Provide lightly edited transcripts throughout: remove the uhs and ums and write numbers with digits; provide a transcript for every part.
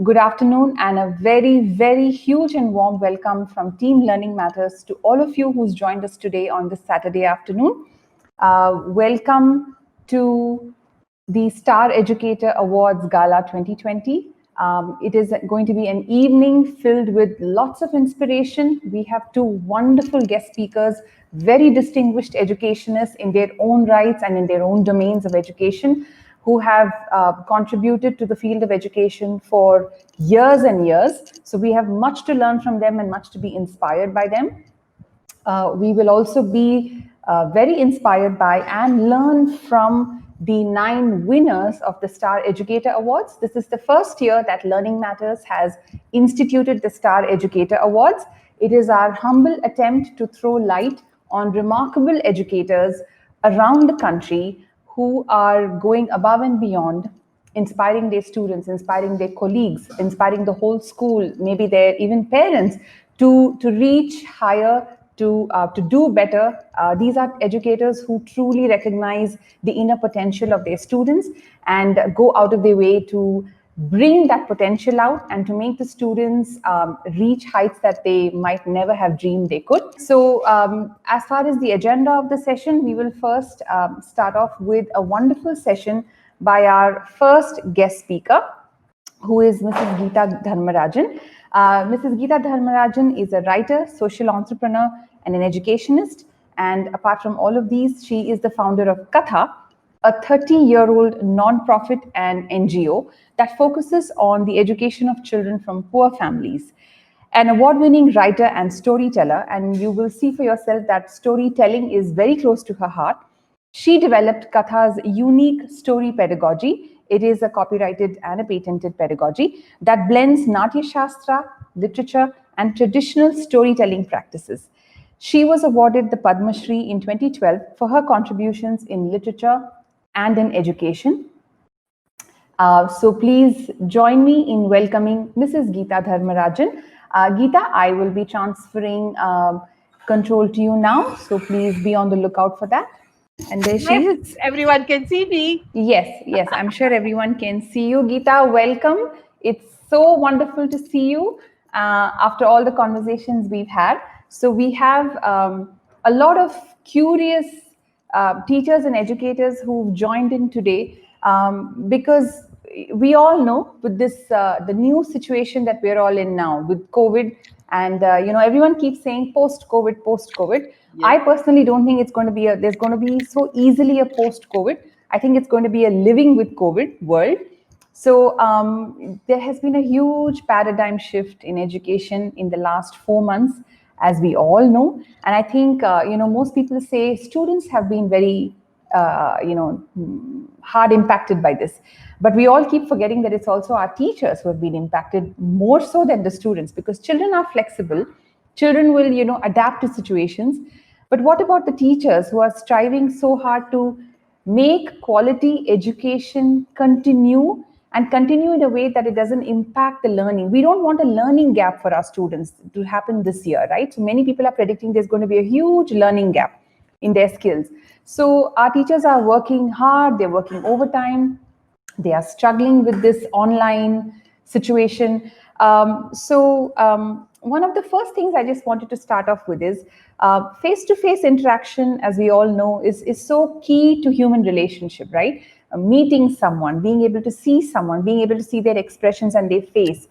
Good afternoon and a very, very huge and warm welcome from Team Learning Matters to all of you who's joined us today on this Saturday afternoon. Welcome to the Star Educator Awards Gala 2020. It is going to be an evening filled with lots of inspiration. We have two wonderful guest speakers, very distinguished educationists in their own rights and in their own domains of education, who have contributed to the field of education for years and years. So we have much to learn from them and much to be inspired by them. We will also be very inspired by and learn from the 9 winners of the Star Educator Awards. This is the first year that Learning Matters has instituted the Star Educator Awards. It is our humble attempt to throw light on remarkable educators around the country who are going above and beyond, inspiring their students, inspiring their colleagues, inspiring the whole school, maybe their even parents to reach higher, to do better. These are educators who truly recognize the inner potential of their students and go out of their way to bring that potential out and to make the students reach heights that they might never have dreamed they could. So as far as the agenda of the session, we will first start off with a wonderful session by our first guest speaker, who is Mrs. Geetha Dharmarajan. Mrs. Geetha Dharmarajan is a writer, social entrepreneur, and an educationist. And apart from all of these, she is the founder of Katha, a 30-year-old non-profit and NGO that focuses on the education of children from poor families. An award-winning writer and storyteller, and you will see for yourself that storytelling is very close to her heart. She developed Katha's unique story pedagogy. It is a copyrighted and a patented pedagogy that blends Natya Shastra, literature, and traditional storytelling practices. She was awarded the Padma Shri in 2012 for her contributions in literature and in education. So please join me in welcoming Mrs. Geetha Dharmarajan. Geeta, I will be transferring control to you now, so please be on the lookout for that. And there she is. Everyone can see me. Yes, I'm sure everyone can see you. Geeta, welcome. It's so wonderful to see you after all the conversations we've had. So we have a lot of curious teachers and educators who've joined in today because we all know with this the new situation that we're all in now with COVID, and everyone keeps saying post-COVID, post-COVID. Yes. I personally don't think it's going to be there's going to be so easily a post-COVID. I think it's going to be a living with COVID world. So there has been a huge paradigm shift in education in the last 4 months, as we all know. And I think, most people say students have been very, hard impacted by this. But we all keep forgetting that it's also our teachers who have been impacted more so than the students, because children are flexible. Children will, adapt to situations. But what about the teachers who are striving so hard to make quality education continue and continue in a way that it doesn't impact the learning? We don't want a learning gap for our students to happen this year, right? So many people are predicting there's going to be a huge learning gap in their skills. So our teachers are working hard, they're working overtime, they are struggling with this online situation. One of the first things I just wanted to start off with is face-to-face interaction, as we all know, is so key to human relationship, right? Meeting someone, being able to see someone, being able to see their expressions and their face,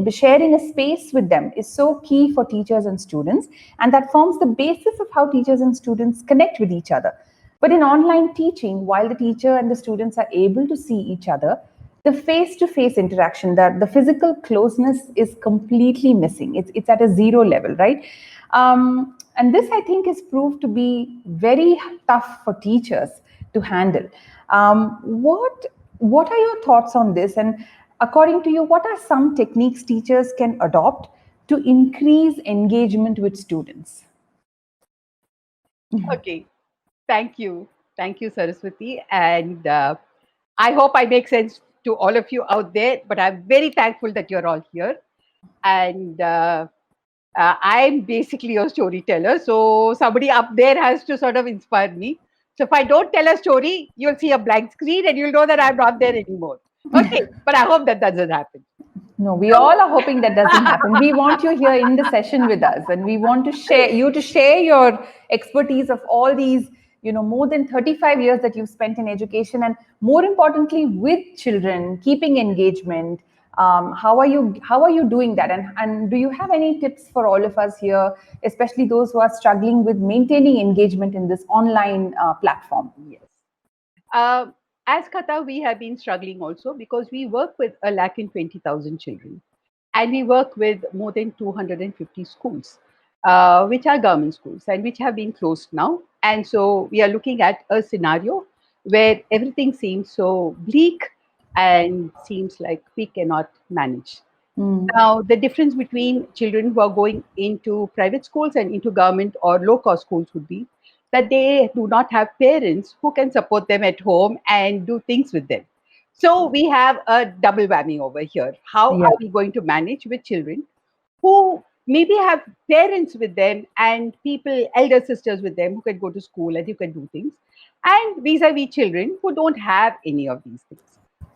sharing a space with them is so key for teachers and students, and that forms the basis of how teachers and students connect with each other. But in online teaching, while the teacher and the students are able to see each other, the face-to-face interaction, the physical closeness is completely missing. It's at a zero level, right? And this, I think, is proved to be very tough for teachers to handle. What are your thoughts on this? And according to you, what are some techniques teachers can adopt to increase engagement with students? Okay. Thank you. Thank you, Saraswati. And I hope I make sense to all of you out there, but I'm very thankful that you're all here. And I'm basically a storyteller. So somebody up there has to sort of inspire me. So if I don't tell a story, you'll see a blank screen and you'll know that I'm not there anymore. Okay. But I hope that doesn't happen. No, we So, all are hoping that doesn't happen. We want you here in the session with us, and we want to share you to share your expertise of all these, more than 35 years that you've spent in education, and more importantly, with children, keeping engagement. How are you doing that? And do you have any tips for all of us here, especially those who are struggling with maintaining engagement in this online platform? yes. Uh, as Katha, we have been struggling also because we work with 120,000 children, and we work with more than 250 schools, which are government schools and which have been closed now. And so we are looking at a scenario where everything seems so bleak and seems like we cannot manage. Mm. Now, the difference between children who are going into private schools and into government or low cost schools would be that they do not have parents who can support them at home and do things with them. So, we have a double whammy over here. How Yeah. are we going to manage with children who maybe have parents with them and people, elder sisters with them who can go to school and who can do things, and vis-a-vis children who don't have any of these things.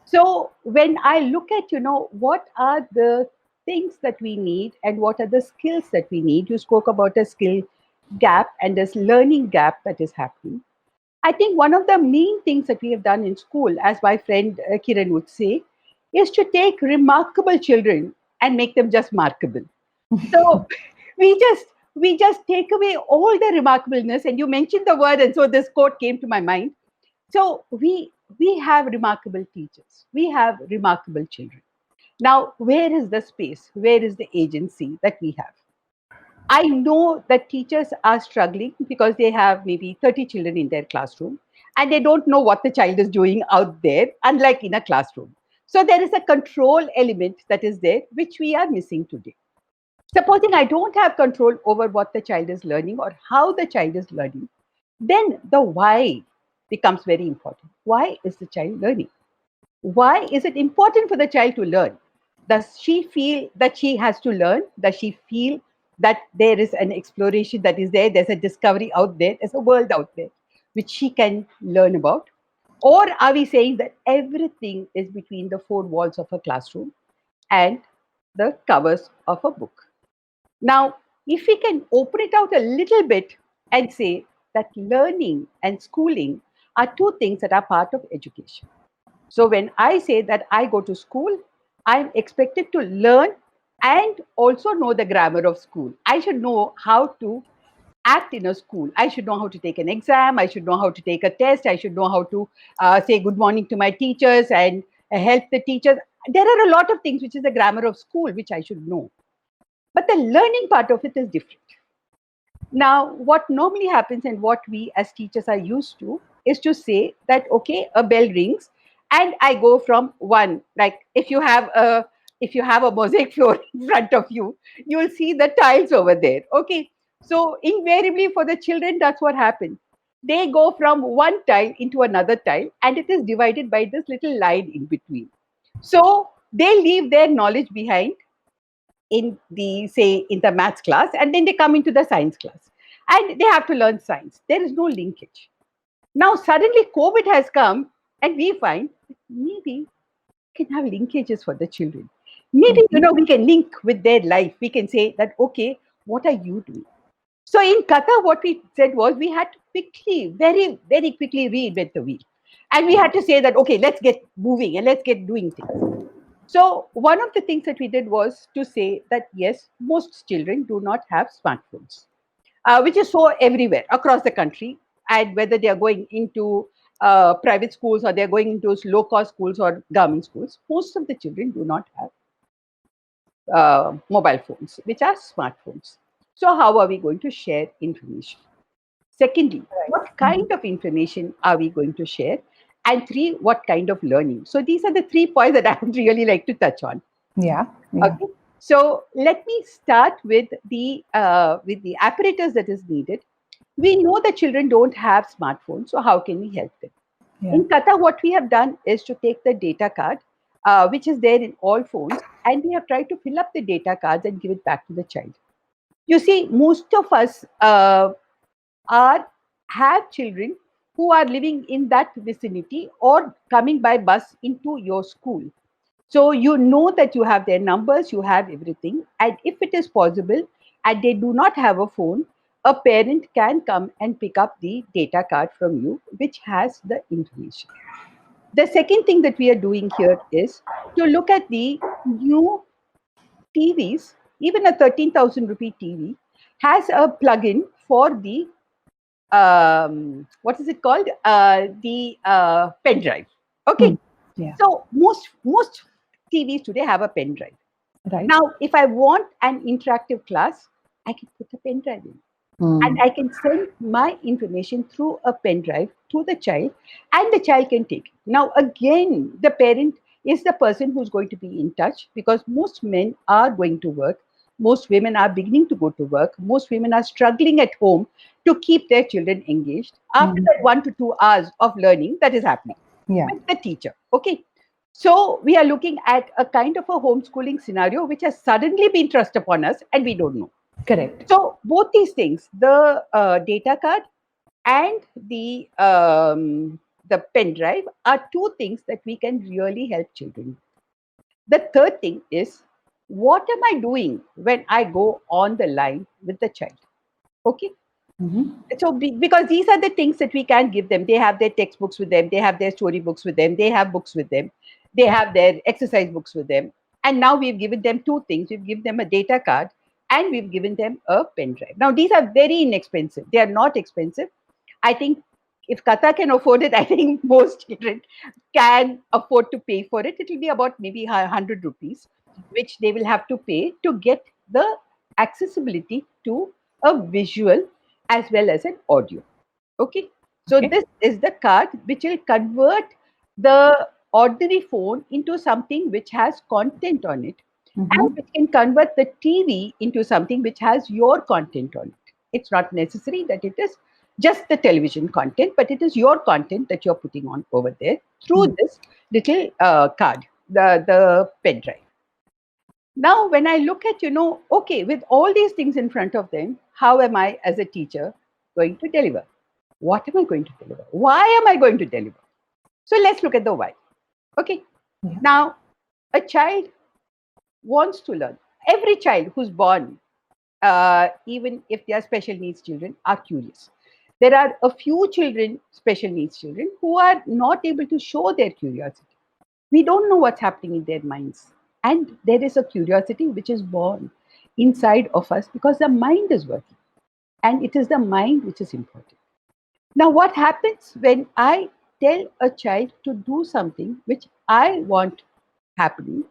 So when I look at, what are the things that we need and what are the skills that we need, you spoke about a skill gap and this learning gap that is happening. I think one of the main things that we have done in school, as my friend Kiran would say, is to take remarkable children and make them just markable. So we just take away all the remarkableness. And you mentioned the word, and so this quote came to my mind. So we have remarkable teachers, we have remarkable children. Now, where is the space? Where is the agency that we have? I know that teachers are struggling because they have maybe 30 children in their classroom and they don't know what the child is doing out there, unlike in a classroom. So there is a control element that is there, which we are missing today. Supposing I don't have control over what the child is learning or how the child is learning, then the why becomes very important. Why is the child learning? Why is it important for the child to learn? Does she feel that she has to learn? Does she feel that there is an exploration that is there? There's a discovery out there, there's a world out there which she can learn about? Or are we saying that everything is between the four walls of a classroom and the covers of a book? Now, if we can open it out a little bit and say that learning and schooling are two things that are part of education. So when I say that I go to school, I'm expected to learn and also know the grammar of school. I should know how to act in a school. I should know how to take an exam. I should know how to take a test. I should know how to say good morning to my teachers and help the teachers. There are a lot of things which is the grammar of school which I should know. But the learning part of it is different. Now, what normally happens and what we as teachers are used to is to say that, okay, a bell rings and I go from one, like if you have a mosaic floor in front of you, you will see the tiles over there. Okay. So invariably for the children, that's what happens. They go from one tile into another tile and it is divided by this little line in between. So they leave their knowledge behind in the say in the maths class, and then they come into the science class and they have to learn science. There is no linkage. Now suddenly COVID has come and we find that maybe we can have linkages for the children. Maybe we can link with their life. We can say that, okay, what are you doing? So in Katha, what we said was we had to quickly, very, very quickly reinvent the wheel. And we had to say that, okay, let's get moving and let's get doing things. So, one of the things that we did was to say that yes, most children do not have smartphones, which is so everywhere across the country. And whether they are going into private schools or they're going into low cost schools or government schools, most of the children do not have mobile phones, which are smartphones. So, how are we going to share information? Secondly, what kind of information are we going to share? And three, what kind of learning? So, these are the 3 points that I would really like to touch on. Yeah. Yeah. Okay. So let me start with the apparatus that is needed. We know that children don't have smartphones, so how can we help them? Yeah. In Katha, what we have done is to take the data card, which is there in all phones, and we have tried to fill up the data cards and give it back to the child. You see, most of us are have children who are living in that vicinity or coming by bus into your school. So you know that you have their numbers, you have everything. And if it is possible and they do not have a phone, a parent can come and pick up the data card from you, which has the information. The second thing that we are doing here is to look at the new TVs. Even a 13,000 rupee TV has a plug-in for the what is it called? The pen drive. Okay, Yeah. so most TVs today have a pen drive. Right. Now, if I want an interactive class, I can put a pen drive in. And I can send my information through a pen drive to the child, and the child can take it. Now, again, the parent is the person who's going to be in touch, because most men are going to work. Most women are beginning to go to work. Most women are struggling at home to keep their children engaged after that 1 to 2 hours of learning that is happening Yeah. with the teacher. Okay. So we are looking at a kind of a homeschooling scenario which has suddenly been thrust upon us and we don't know. Correct. So both these things, the data card and the pen drive, are two things that we can really help children. The third thing is, what am I doing when I go on the line with the child? Okay. So because these are the things that we can give them. They have their textbooks with them, they have their story books with them, they have books with them, they have their exercise books with them. And now we've given them two things. We've given them a data card and we've given them a pen drive. Now these are very inexpensive, they are not expensive. I think if Katha can afford it, I think most children can afford to pay for it. It will be about maybe 100 rupees, which they will have to pay to get the accessibility to a visual as well as an audio. Okay. So Okay. this is the card which will convert the ordinary phone into something which has content on it, and which can convert the TV into something which has your content on it. It's not necessary that it is just the television content, but it is your content that you're putting on over there through this little card, the pen drive. Now, when I look at, okay, with all these things in front of them, how am I as a teacher going to deliver? What am I going to deliver? Why am I going to deliver? So let's look at the why. Okay. Yeah. Now, a child wants to learn. Every child who's born, even if they are special needs children, are curious. There are a few children, special needs children, who are not able to show their curiosity. We don't know what's happening in their minds. And there is a curiosity which is born inside of us because the mind is working. And it is the mind which is important. Now, what happens when I tell a child to do something which I want happening,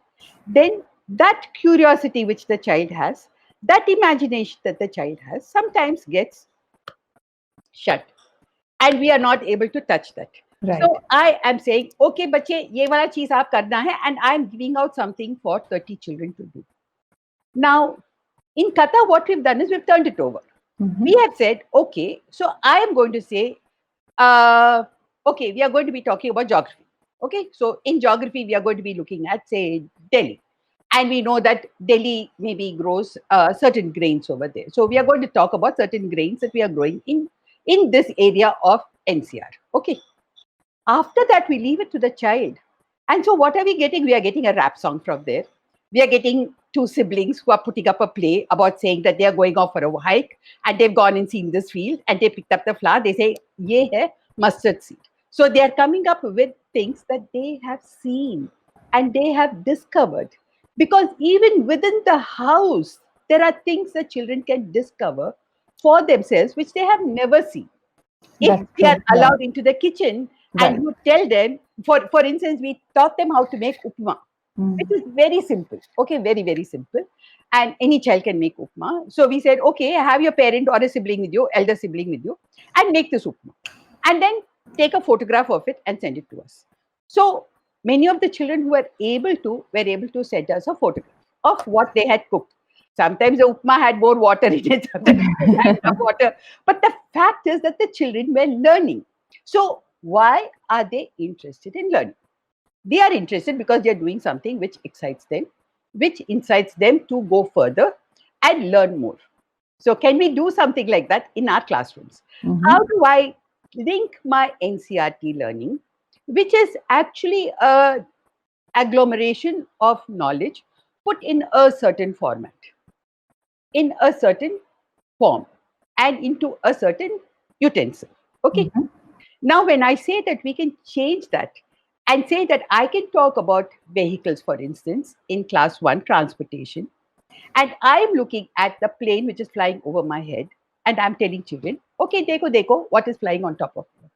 then that curiosity which the child has, that imagination that the child has, sometimes gets shut. And we are not able to touch that. Right. So I am saying, okay, bache, ye wala cheez aap karna hai, and I am giving out something for 30 children to do. Now, in Katha, what we've done is we've turned it over. We have said, okay, so I am going to say, okay, we are going to be talking about geography. Okay, so in geography, we are going to be looking at, say, Delhi. And we know that Delhi maybe grows certain grains over there. So we are going to talk about certain grains that we are growing in this area of NCR. Okay. After that, we leave it to the child. And so what are we getting? We are getting a rap song from there. We are getting two siblings who are putting up a play about saying that they are going off for a hike and they've gone and seen this field and they picked up the flower. They say, ye hai mustard seed. So they are coming up with things that they have seen and they have discovered. Because even within the house, there are things that children can discover for themselves which they have never seen. If That's they are true. Yeah. allowed into the kitchen and Right. you tell them, for instance, we taught them how to make upma, which is very simple. Okay, very, very simple. And any child can make upma. So we said, okay, have your parent or a sibling with you, elder sibling with you, and make this upma. And then take a photograph of it and send it to us. So many of the children who were able to send us a photograph of what they had cooked. Sometimes the upma had more water in it, sometimes it had enough water. But the fact is that the children were learning. So why are they interested in learning? They are interested because they are doing something which excites them, which incites them to go further and learn more. So can we do something like that in our classrooms? How do I link my NCRT learning, which is actually a agglomeration of knowledge put in a certain format, in a certain form, and into a certain utensil. Okay. Mhm. Now, when I say that we can change that and say that I can talk about vehicles, for instance, in class one transportation, and I'm looking at the plane which is flying over my head, and I'm telling children, okay, dekho, what is flying on top of you?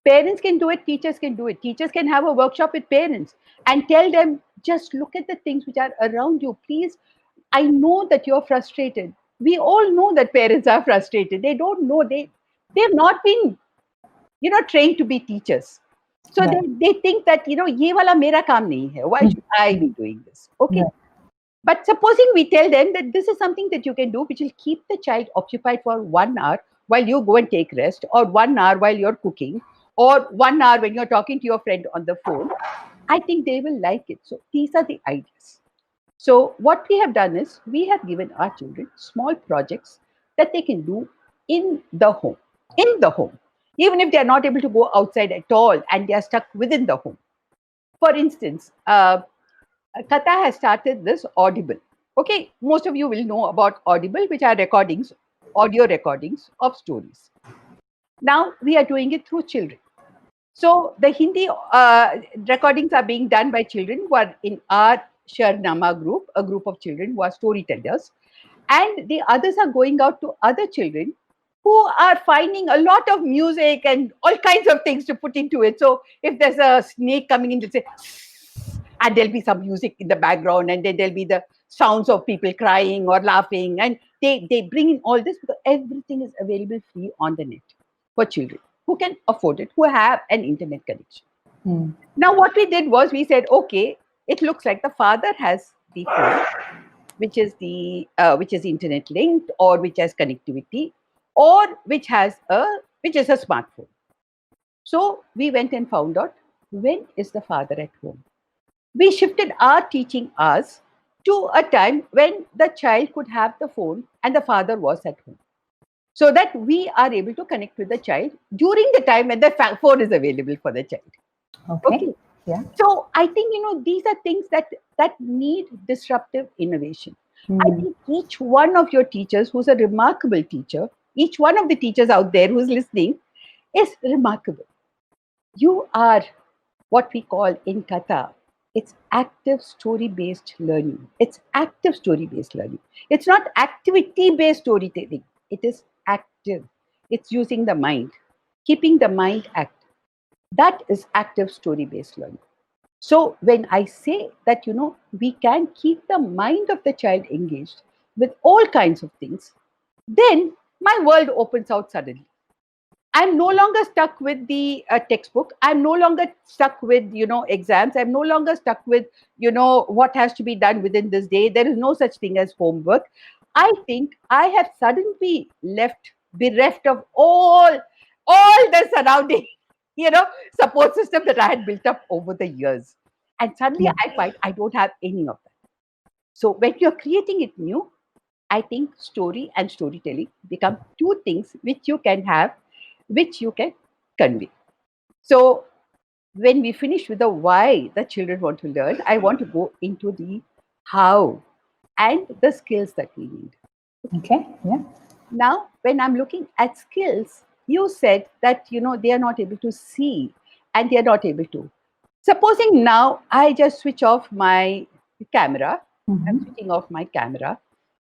Parents can do it, teachers can do it. Teachers can have a workshop with parents and tell them, just look at the things which are around you. Please, I know that you're frustrated. We all know that parents are frustrated. They don't know, they've not been, trained to be teachers. So Right. they think that, ye wala mera kaam nahi hai. Why should I be doing this? Okay. Right. But supposing we tell them that this is something that you can do, which will keep the child occupied for 1 hour while you go and take rest, or 1 hour while you're cooking, or 1 hour when you're talking to your friend on the phone, I think they will like it. So these are the ideas. So what we have done is we have given our children small projects that they can do in the home, in the home, even if they are not able to go outside at all and they are stuck within the home. For instance, Katha has started this Audible. Okay, most of you will know about Audible, which are recordings, audio recordings of stories. Now we are doing it through children. So the Hindi recordings are being done by children who are in our Sharnama group, a group of children who are storytellers, and the others are going out to other children who are finding a lot of music and all kinds of things to put into it. So if there's a snake coming in, they'll say, and there'll be some music in the background, and then there'll be the sounds of people crying or laughing, and they bring in all this because everything is available free on the net for children who can afford it, who have an internet connection. Mm. Now what we did was we said, okay, it looks like the father has the phone, which is internet linked, or which has connectivity, or which is a smartphone. So we went and found out, when is the father at home. We shifted our teaching hours to a time when the child could have the phone and the father was at home, so that we are able to connect with the child during the time when the phone is available for the child. Okay. Okay. Yeah. So I think, these are things that need disruptive innovation. I Mm. think each one of your teachers, who's a remarkable teacher, each one of the teachers out there who's listening, is remarkable. You are what we call in Katha, it's active story based learning. It's active story based learning. It's not activity based storytelling. It is active. It's using the mind, keeping the mind active. That is active story based learning. So when I say that, we can keep the mind of the child engaged with all kinds of things, then my world opens out suddenly. I'm no longer stuck with the textbook. I'm no longer stuck with, exams. I'm no longer stuck with, what has to be done within this day. There is no such thing as homework. I think I have suddenly bereft of all the surrounding, you know, support system that I had built up over the years. And suddenly Yeah. I find I don't have any of that. So when you're creating it new, I think story and storytelling become two things which you can have, which you can convey. So when we finish with the why the children want to learn, I want to go into the how and the skills that we need. Okay. Yeah. Now, when I'm looking at skills, you said that they are not able to see and they are not able to. Supposing now I just switch off my camera, I'm Mm-hmm. switching off my camera,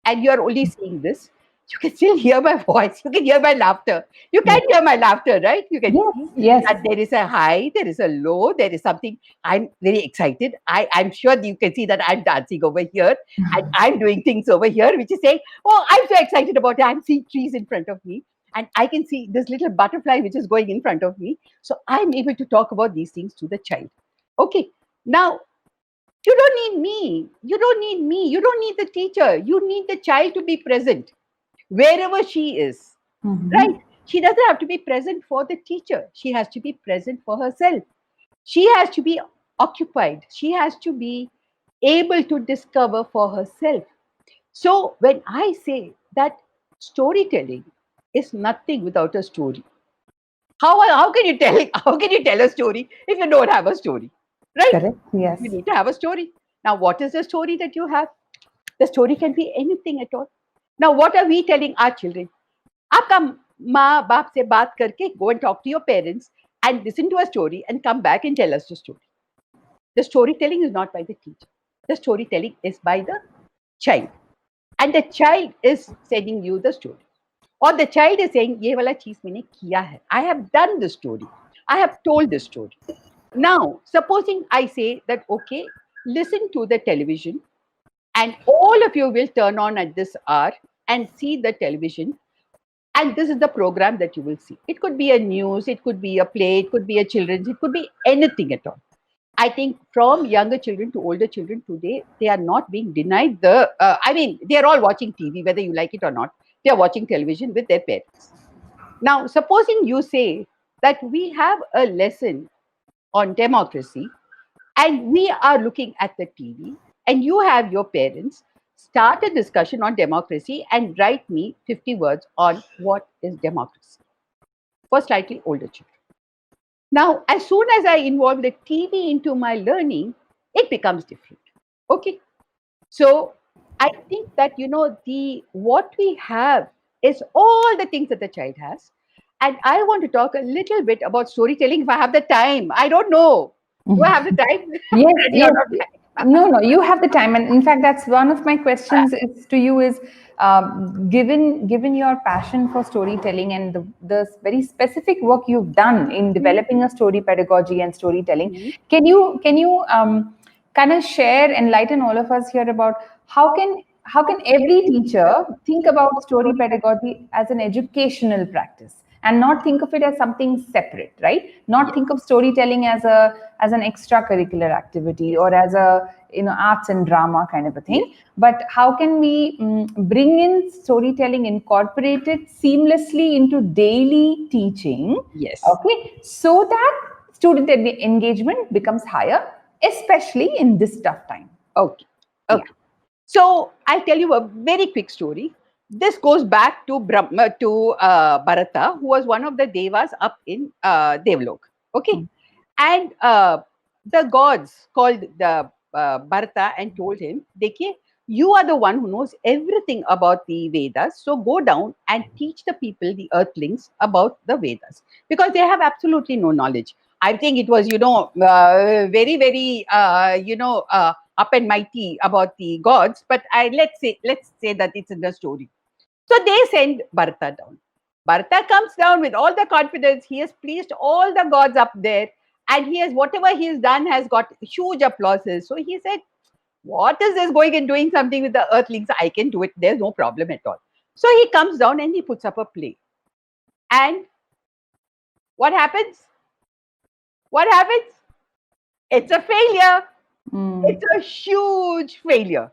and you're only seeing this, you can still hear my voice. You can hear my laughter. You Yeah. can hear my laughter, right? You can Yes. see Yes. that there is a high, there is a low, there is something. I'm very excited. I'm sure you can see that I'm dancing over here and I'm doing things over here, which is saying, oh, I'm so excited about it. I'm seeing trees in front of me. And I can see this little butterfly which is going in front of me. So I'm able to talk about these things to the child. Okay. Now, you don't need me. You don't need me. You don't need the teacher. You need the child to be present wherever she is, right? Mm-hmm. She doesn't have to be present for the teacher. She has to be present for herself. She has to be occupied. She has to be able to discover for herself. So when I say that storytelling is nothing without a story, how can you tell how can you tell a story if you don't have a story? right? Correct. Yes. You need to have a story. Now, what is the story that you have? The story can be anything at all. Now, what are we telling our children? आपका माँ बाप से बात करके go and talk to your parents and listen to a story and come back and tell us the story. The storytelling is not by the teacher. The storytelling is by the child. And the child is sending you the story. Or the child is saying, ये वाला चीज मैंने किया है. I have done the story. I have told the story. Now, supposing I say that, okay, listen to the television and all of you will turn on at this hour and see the television. And this is the program that you will see. It could be a news, it could be a play, it could be a children's, it could be anything at all. I think from younger children to older children today, they are not being denied they are all watching TV, whether you like it or not. They are watching television with their parents. Now, supposing you say that we have a lesson on democracy and we are looking at the TV and you have your parents, start a discussion on democracy and write me 50 words on what is democracy for slightly older children. Now, as soon as I involve the TV into my learning, it becomes different. Okay. So I think that, the what we have is all the things that the child has. And I want to talk a little bit about storytelling if I have the time. I don't know. Do I have the time? Yes, You're yes. not time. No, you have the time, and in fact, that's one of my questions is to you is given your passion for storytelling and the very specific work you've done in developing a story pedagogy and storytelling, Mhm. can you kind of share, enlighten all of us here about how can every teacher think about story pedagogy as an educational practice and not think of it as something separate, right? Not Yes. think of storytelling as an extracurricular activity or as a arts and drama kind of a Yes. thing, but how can we bring in storytelling, incorporate it seamlessly into daily teaching, Yes. okay, so that student engagement becomes higher, especially in this tough time. Okay. Yeah. Okay. So I'll tell you a very quick story. This goes back to Bharata, who was one of the devas up in Devlok. Okay, and the gods called the Bharata and told him, "Dekhiye, you are the one who knows everything about the Vedas. So go down and teach the people, the earthlings, about the Vedas because they have absolutely no knowledge." I think it was, very, very, up and mighty about the gods, but let's say that it's in the story. So they send Bharata down. Bharata comes down with all the confidence. He has pleased all the gods up there, and he has whatever he has done has got huge applauses. So he said, "What is this going and doing something with the earthlings? I can do it. There's no problem at all." So he comes down and he puts up a play. And what happens? What happens? It's a failure. It's a huge failure.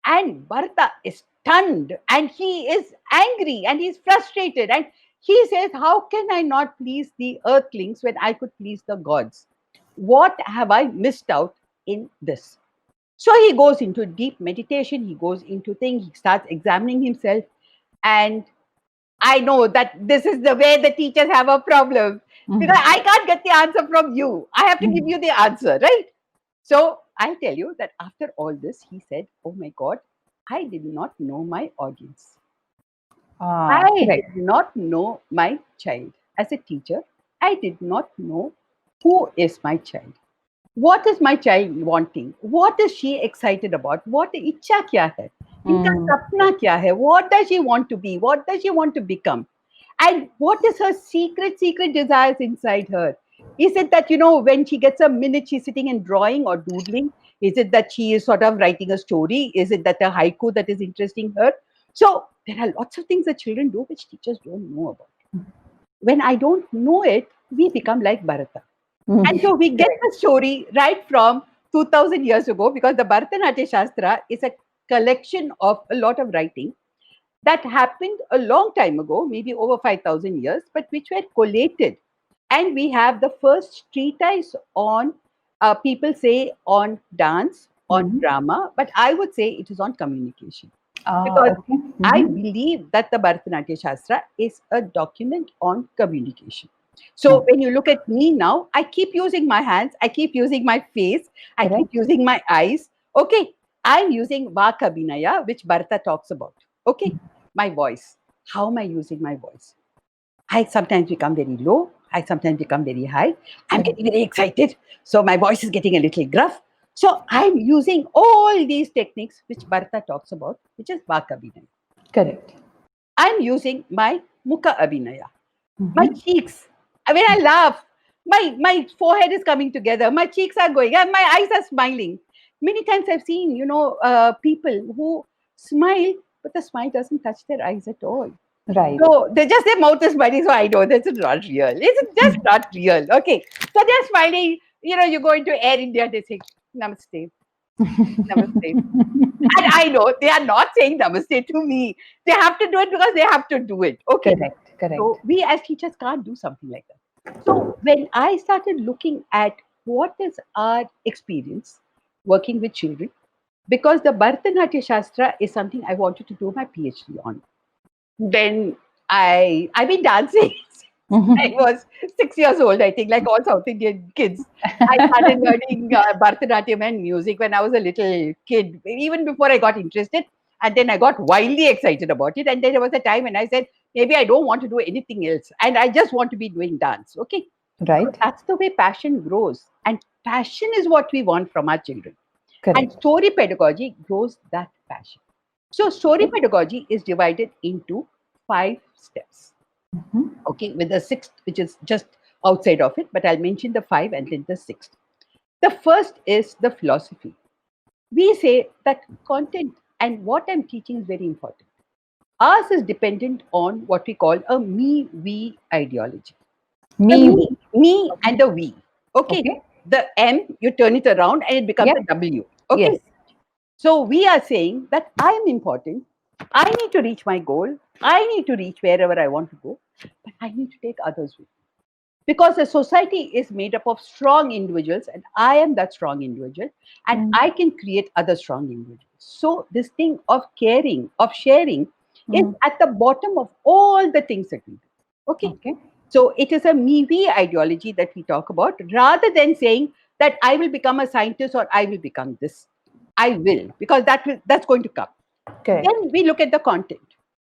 And Bharata is stunned and he is angry and he's frustrated. And he says, "How can I not please the earthlings when I could please the gods? What have I missed out in this?" So he goes into deep meditation, he goes into things, he starts examining himself. And I know that this is the way the teachers have a problem because I can't get the answer from you. I have to give you the answer, right? So I'll tell you that after all this, he said, "Oh my God, I did not know my audience. I Correct. did not know my child. As a teacher, I did not know who is my child. What is my child wanting? What is she excited about? What इच्छा क्या है? इनका सपना क्या है? What does she want to be? What does she want to become? And what is her secret desires inside her? Is it that, when she gets a minute, she's sitting and drawing or doodling? Is it that she is sort of writing a story? Is it that a haiku that is interesting her?" So there are lots of things that children do which teachers don't know about. When I don't know it, we become like Bharata. And so we get Correct. the story right from 2000 years ago because the Bharatanatyam Shastra is a collection of a lot of writing that happened a long time ago, maybe over 5,000 years, but which were collated. And we have the first treatise on, people say, on dance, on drama, but I would say it is on communication. Because Okay. I believe that the Bharatanatyam Shastra is a document on communication. So No. when you look at me now, I keep using my hands, I keep using my face, I keep Correct. using my eyes. Okay, I'm using Vakabhinaya, which Bharata talks about. Okay, my voice. How am I using my voice? I sometimes become very low. I sometimes become very high. I'm Correct. getting very excited. So my voice is getting a little gruff. So I'm using all these techniques which Bharata talks about, which is Vakabhinaya. Correct. I'm using my Mukha Abhinaya, my Mm-hmm. cheeks. When I laugh, my forehead is coming together, my cheeks are going, and my eyes are smiling. Many times I've seen, people who smile, but the smile doesn't touch their eyes at all. Right. So they just their mouth is smiling, so I know this is not real. It's just not real. Okay. So they're smiling. You go into Air India, they say namaste, namaste. And I know they are not saying namaste to me. They have to do it because they have to do it. Okay. Correct. Correct. So we as teachers can't do something like that. So when I started looking at what is our experience working with children, because the Bharatanatyam Shastra is something I wanted to do my PhD on. Then I've been dancing since I was 6 years old, I think, like all South Indian kids. I started learning Bharatanatyam and music when I was a little kid, even before I got interested. And then I got wildly excited about it. And then there was a time when I said, maybe I don't want to do anything else. And I just want to be doing dance. Okay. So Right. that's the way passion grows. And passion is what we want from our children. And Correct. story pedagogy grows that passion. So, story Okay. pedagogy is divided into 5 steps. Mhm. Okay, with the sixth, which is just outside of it, but I'll mention the five and then the sixth. The first is the philosophy. We say that content and what I'm teaching is very important. Ours is dependent on what we call a me we ideology. The Me, we. me Okay. and the we. Okay, Okay. the M, you turn it around and it becomes Yep. a W. Yes. Okay, so we are saying that I am important. I need to reach my goal. I need to reach wherever I want to go, but I need to take others with me. Because a society is made up of strong individuals, and I am that strong individual, and Mm. I can create other strong individuals. So, this thing of caring, of sharing, is Mm. at the bottom of all the things that we do. Okay. Okay. So, it is a me we ideology that we talk about rather than saying that I will become a scientist or I will become this. I will, because that's going to come. Correct. Then we look at the content.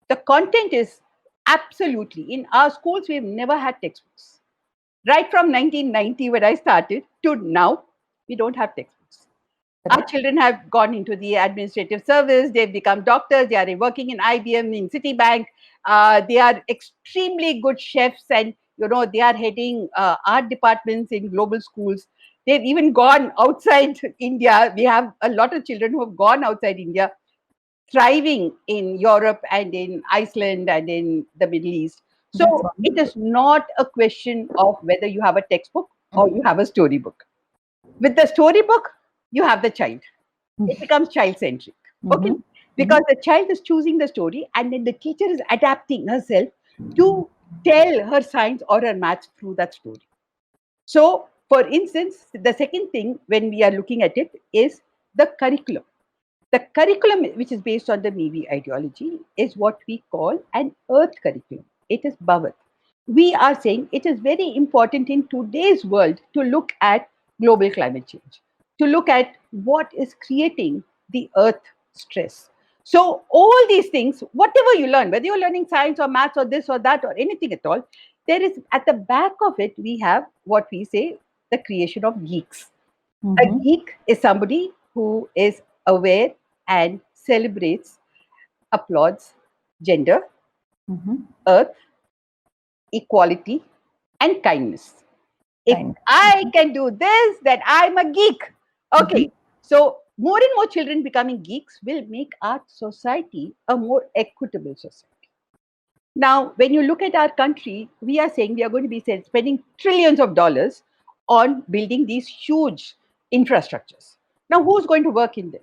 The content is absolutely in our schools, we've never had textbooks. Right from 1990, when I started, to now, we don't have textbooks. Our Correct. children have gone into the administrative service, they've become doctors, they are working in IBM, in Citibank. They are extremely good chefs, and they are heading art departments in global schools. They've even gone outside India. We have a lot of children who have gone outside India, thriving in Europe and in Iceland and in the Middle East. That's So it wonderful. is not a question of whether you have a textbook or you have a storybook. With the storybook, you have the child. It becomes child centric. Okay. Mm-hmm. Because the child is choosing the story and then the teacher is adapting herself to tell her science or her maths through that story. So, for instance, the second thing when we are looking at it is the curriculum. The curriculum, which is based on the Mevi ideology, is what we call an earth curriculum. It is Bhavat. We are saying it is very important in today's world to look at global climate change, to look at what is creating the earth stress. So, all these things, whatever you learn, whether you're learning science or maths or this or that or anything at all, there is at the back of it, we have what we say the creation of geeks. A Mm-hmm. geek is somebody who is aware and celebrates, applauds gender, Mm-hmm. earth, equality, and kindness. If Kind. I can do this, then I'm a geek. Mm-hmm. Okay. So, more and more children becoming geeks will make our society a more equitable society. Now, when you look at our country, we are saying we are going to be spending trillions of dollars on building these huge infrastructures. Now, who's going to work in them?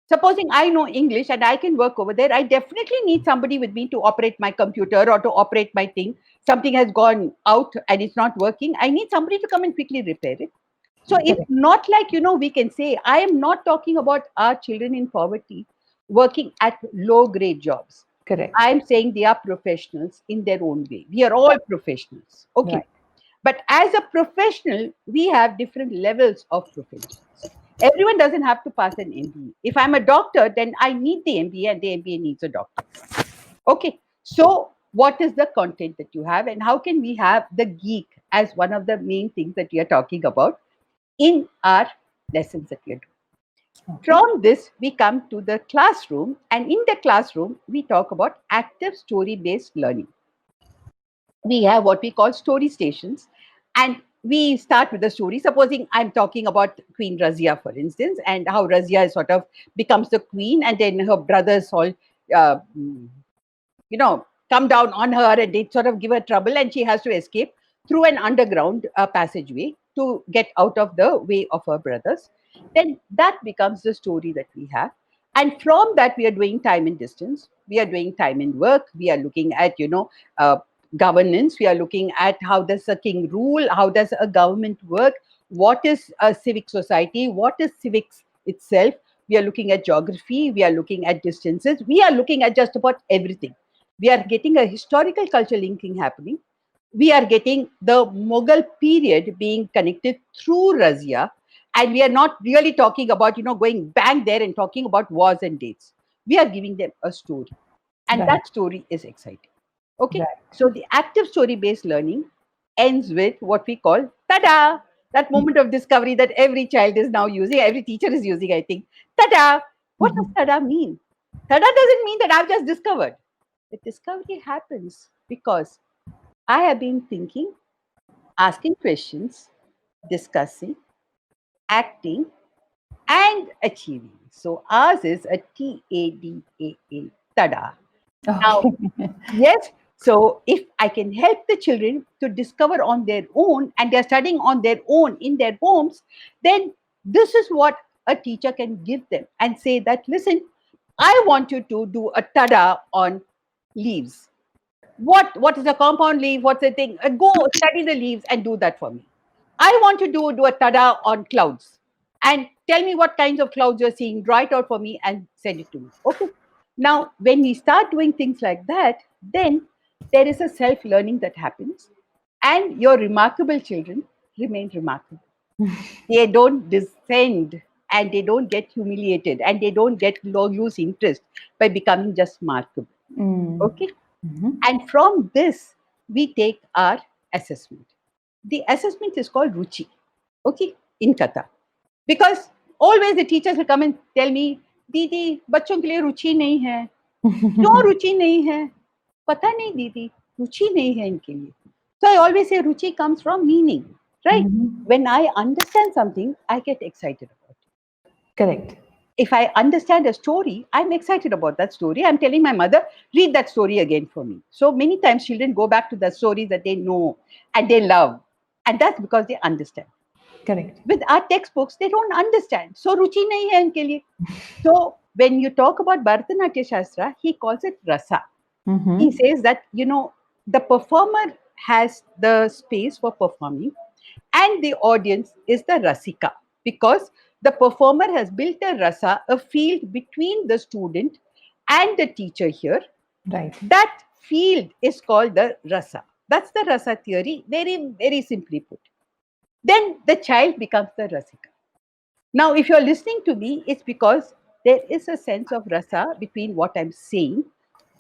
Supposing I know English and I can work over there, I definitely need somebody with me to operate my computer or to operate my thing. Something has gone out and it's not working. I need somebody to come and quickly repair it. So it's Correct. not like, we can say, I am not talking about our children in poverty working at low grade jobs. Correct. I'm saying they are professionals in their own way. We are all professionals. Okay. Right. But as a professional, we have different levels of professions. Everyone doesn't have to pass an MBA. If I'm a doctor, then I need the MBA and the MBA needs a doctor. Okay. So, what is the content that you have, and how can we have the geek as one of the main things that we are talking about in our lessons that we are doing? Okay. From this, we come to the classroom, and in the classroom, we talk about active story based learning. We have what we call story stations, and we start with the story. Supposing I'm talking about Queen Razia, for instance, and how Razia sort of becomes the queen, and then her brothers all uh, come down on her, and they sort of give her trouble, and she has to escape through an underground passageway to get out of the way of her brothers. Then that becomes the story that we have. And from that, we are doing time and distance. We are doing time and work. We are looking at, uh, governance. We are looking at how does a king rule? How does a government work? What is a civic society? What is civics itself? We are looking at geography. We are looking at distances. We are looking at just about everything. We are getting a historical culture linking happening. We are getting the Mughal period being connected through Razia, and we are not really talking about going bang there and talking about wars and dates. We are giving them a story, and Right. that story is exciting. Okay, Right. so the active story based learning ends with what we call tada, that moment of discovery that every child is now using, every teacher is using, I think. Tada. What does Mhm. tada mean? Tada doesn't mean that I've just discovered. The discovery happens because I have been thinking, asking questions, discussing, acting, and achieving. So ours is a TADAA, tada. Now, Okay. yes, so if I can help the children to discover on their own, and they're studying on their own in their homes, then this is what a teacher can give them and say that, listen, I want you to do a tada on leaves. What is a compound leaf? What's the thing? Go study the leaves and do that for me. I want to do a tada on clouds, and tell me what kinds of clouds you're seeing. Draw it out for me and send it to me. Okay. Now, when we start doing things like that, then there is a self learning that happens, and your remarkable children remain remarkable. They don't descend, and they don't get humiliated, and they don't lose interest by becoming just remarkable. Mm. Okay. Mhm. And from this, we take our assessment. The assessment is called Ruchi, okay, in Katha. Because always the teachers will come and tell me, दीदी बच्चों के लिए रुचि नहीं है. क्यों रुचि नहीं है? पता नहीं दीदी, रुचि नहीं है इनके लिए. So I always say ruchi comes from meaning, right? Mhm. When I understand something, I get excited about it. Correct. If I understand a story, I'm excited about that story. I'm telling my mother, read that story again for me. So many times children go back to the stories that they know and they love. And that's because they understand. Correct. With our textbooks, they don't understand. So ruchi nahi hai inke liye. So when you talk about Bharatanatyam Shastra, he calls it rasa. He Mhm. says that, the performer has the space for performing, and the audience is the rasika, because the performer has built a rasa, a field between the student and the teacher here. Right. That field is called the rasa. That's the rasa theory, very, very simply put. Then the child becomes the rasika. Now, if you're listening to me, it's because there is a sense of rasa between what I'm saying,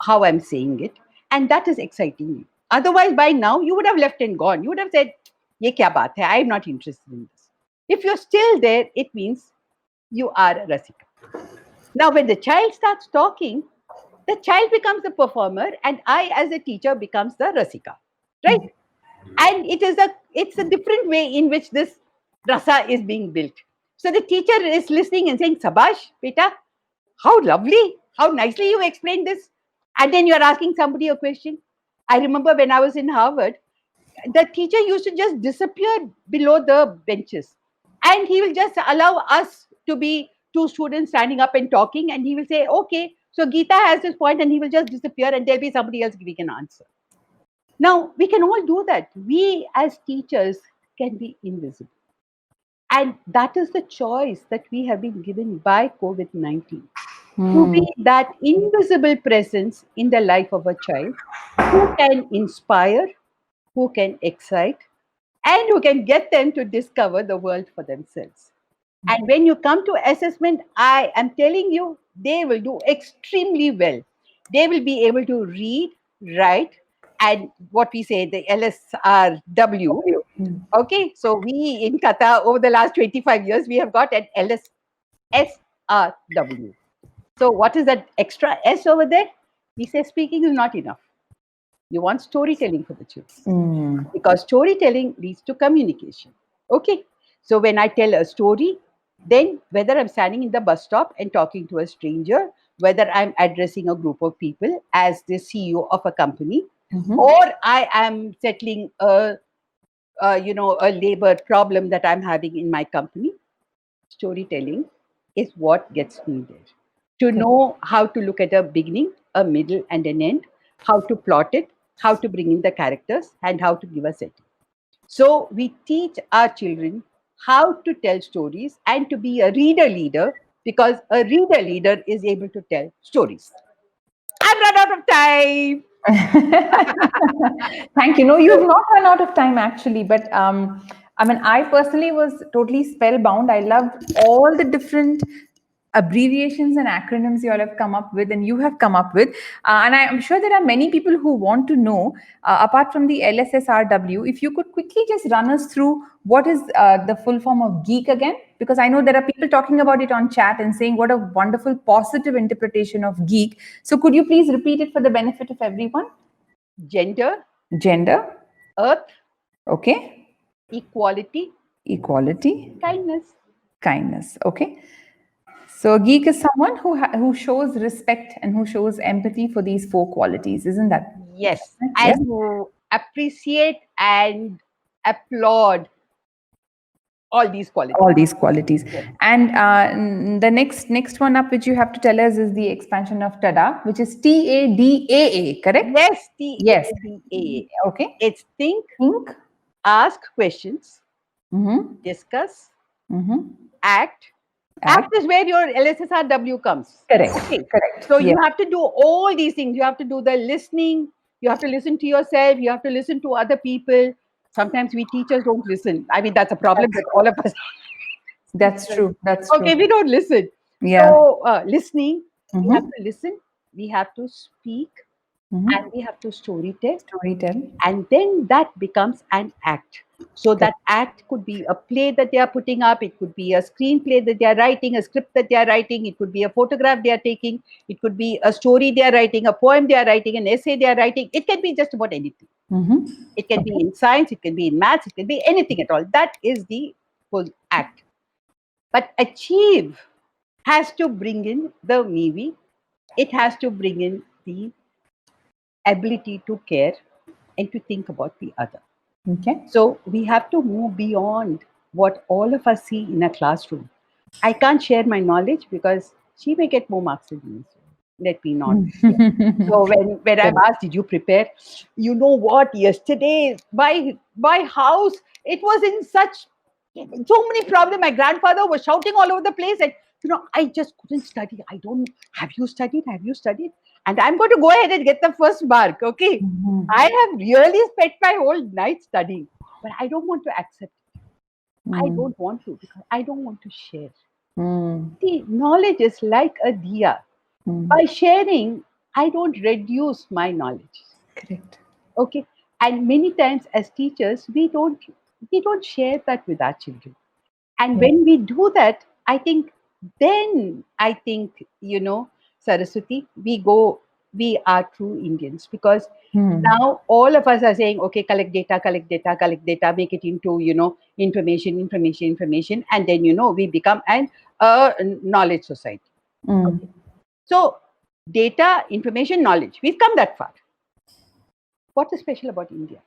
how I'm saying it, and that is exciting me. Otherwise, by now, you would have left and gone. You would have said, Ye kya baat hai? I'm not interested in this. If you're still there, it means you are a rasika. Now, when the child starts talking, the child becomes the performer, and I, as a teacher, becomes the rasika, right? And it's a different way in which this rasa is being built. So the teacher is listening and saying, Sabash, beta, how lovely, how nicely you explained this. And then you're asking somebody a question. I remember when I was in Harvard, the teacher used to just disappear below the benches, and he will just allow us to be two students standing up and talking, and he will say, okay, so Geeta has this point, and he will just disappear, and there'll be somebody else giving an answer. Now, we can all do that. We as teachers can be invisible. And that is the choice that we have been given by COVID 19, to Hmm. be that invisible presence in the life of a child who can inspire, who can excite, and who can get them to discover the world for themselves. And when you come to assessment, I am telling you, they will do extremely well. They will be able to read, write, and what we say, the LSRW. Okay, so we in Katha, over the last 25 years, we have got an LSRW. So what is that extra S over there? We say speaking is not enough. You want storytelling for the children, because storytelling leads to communication. Okay, so when I tell a story, then whether I'm standing in the bus stop and talking to a stranger, whether I'm addressing a group of people as the CEO of a company, or I am settling a labor problem that I'm having in my company, storytelling is what gets needed. To know how to look at a beginning, a middle, and an end, how to plot it, how to bring in the characters, and how to give a setting. So we teach our children how to tell stories and to be a reader leader, because a reader leader is able to tell stories. I've run out of time. Thank you. No, you've not run out of time actually, but I mean, I personally was totally spellbound. I loved all the different abbreviations and acronyms you all have come up with and you have come up with. And I'm sure there are many people who want to know, apart from the LSSRW, if you could quickly just run us through what is the full form of geek again, because I know there are people talking about it on chat and saying what a wonderful positive interpretation of geek. So could you please repeat it for the benefit of everyone? Gender, Gender, earth, okay. equality, Equality, kindness. kindness, okay. So a geek is someone who shows respect and who shows empathy for these four qualities, isn't that? Yes, Yes. and who appreciate and applaud all these qualities. All these qualities. Yes, And the next one up, which you have to tell us, is the expansion of TADA, which is TADAA, correct? yes, Yes. TADA. Okay. It's think, Think. ask questions, Mm-hmm. discuss, Mm-hmm. act. Act Act. is where your LSSRW comes. Correct. Okay. Correct. So you Yes. have to do all these things. You have to do the listening. You have to listen to yourself. You have to listen to other people. Sometimes we teachers don't listen. I mean, that's a problem That's that true. all of us. That's true. That's Okay, true. we don't listen. Yeah. So listening, we have Mm-hmm. to listen. We have to speak, and Mm-hmm. we have to storytell, Story tell. and then that becomes an act. So that Correct. act could be a play that they are putting up, it could be a screenplay that they are writing, a script that they are writing, it could be a photograph they are taking, it could be a story they are writing, a poem they are writing, an essay they are writing. It can be just about anything. Mm-hmm. It can be Okay. in science, it can be in maths, it can be anything at all. That is the whole act. But achieve has to bring in the maybe, it has to bring in the ability to care and to think about the other. Okay. So we have to move beyond what all of us see in a classroom. I can't share my knowledge because she may get more marks than me. So let me not. Yeah. So when I'm Correct. asked, did you prepare? You know what? Yesterday, my house, it was in such so many problems. My grandfather was shouting all over the place, and I just couldn't study. I don't. Have you studied? Have you studied? And I'm going to go ahead and get the first mark. Okay. Mhm. I have really spent my whole night studying, but I don't want to accept. I Mm. don't want to because I don't want to share. Mm. See, knowledge is like a diya. Mm. By sharing, I don't reduce my knowledge. Correct. Okay. And many times as teachers, we don't share that with our children. And Yeah. when we do that, I think, Saraswati, we are true Indians, because Hmm. now all of us are saying, okay, collect data, collect data, make it into, information, and then, we become an knowledge society. Mm. Okay. So data, information, knowledge, we've come that far. What is special about India?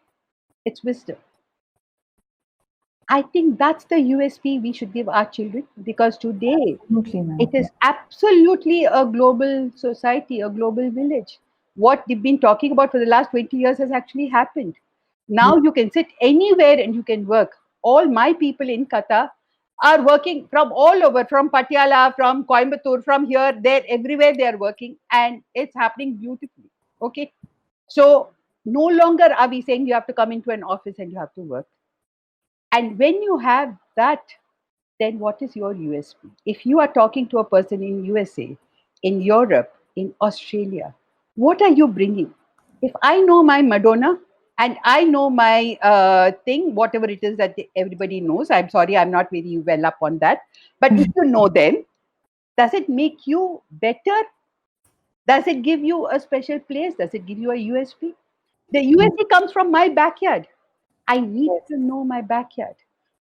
It's wisdom. I think that's the USP we should give our children, because today Absolutely, it ma'am. Yeah. is absolutely a global society, a global village. What they've been talking about for the last 20 years has actually happened. Yeah. Now you can sit anywhere and you can work. All my people in Katha are working from all over, from Patiala, from Coimbatore, from here, there, everywhere they are working, and it's happening beautifully. Okay. So no longer are we saying you have to come into an office and you have to work. And when you have that, then what is your USP? If you are talking to a person in USA, in Europe, in Australia, what are you bringing? If I know my Madonna and I know my thing, whatever it is that everybody knows, I'm sorry, I'm not very well up on that. But if you know them, does it make you better? Does it give you a special place? Does it give you a USP? The USP comes from my backyard. I need Yes. to know my backyard.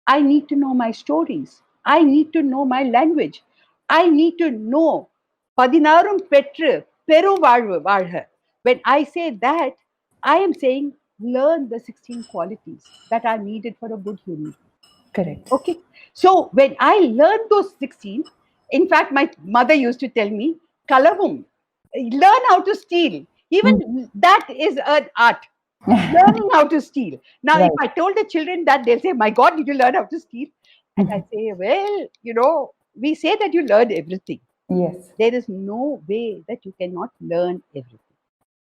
I need to know my stories. I need to know my language. I need to know Padinarum Petru Peru Varha. When I say that, I am saying learn the 16 qualities that are needed for a good human being. Correct. Okay. So when I learned those 16, in fact, my mother used to tell me, Kalavum, learn how to steal. Mm. Even that is an art, learning how to steal. Now, if Right. I told the children that, they'll say, my God, did you learn how to steal? And I say, well, we say that you learn everything. Yes. There is no way that you cannot learn everything.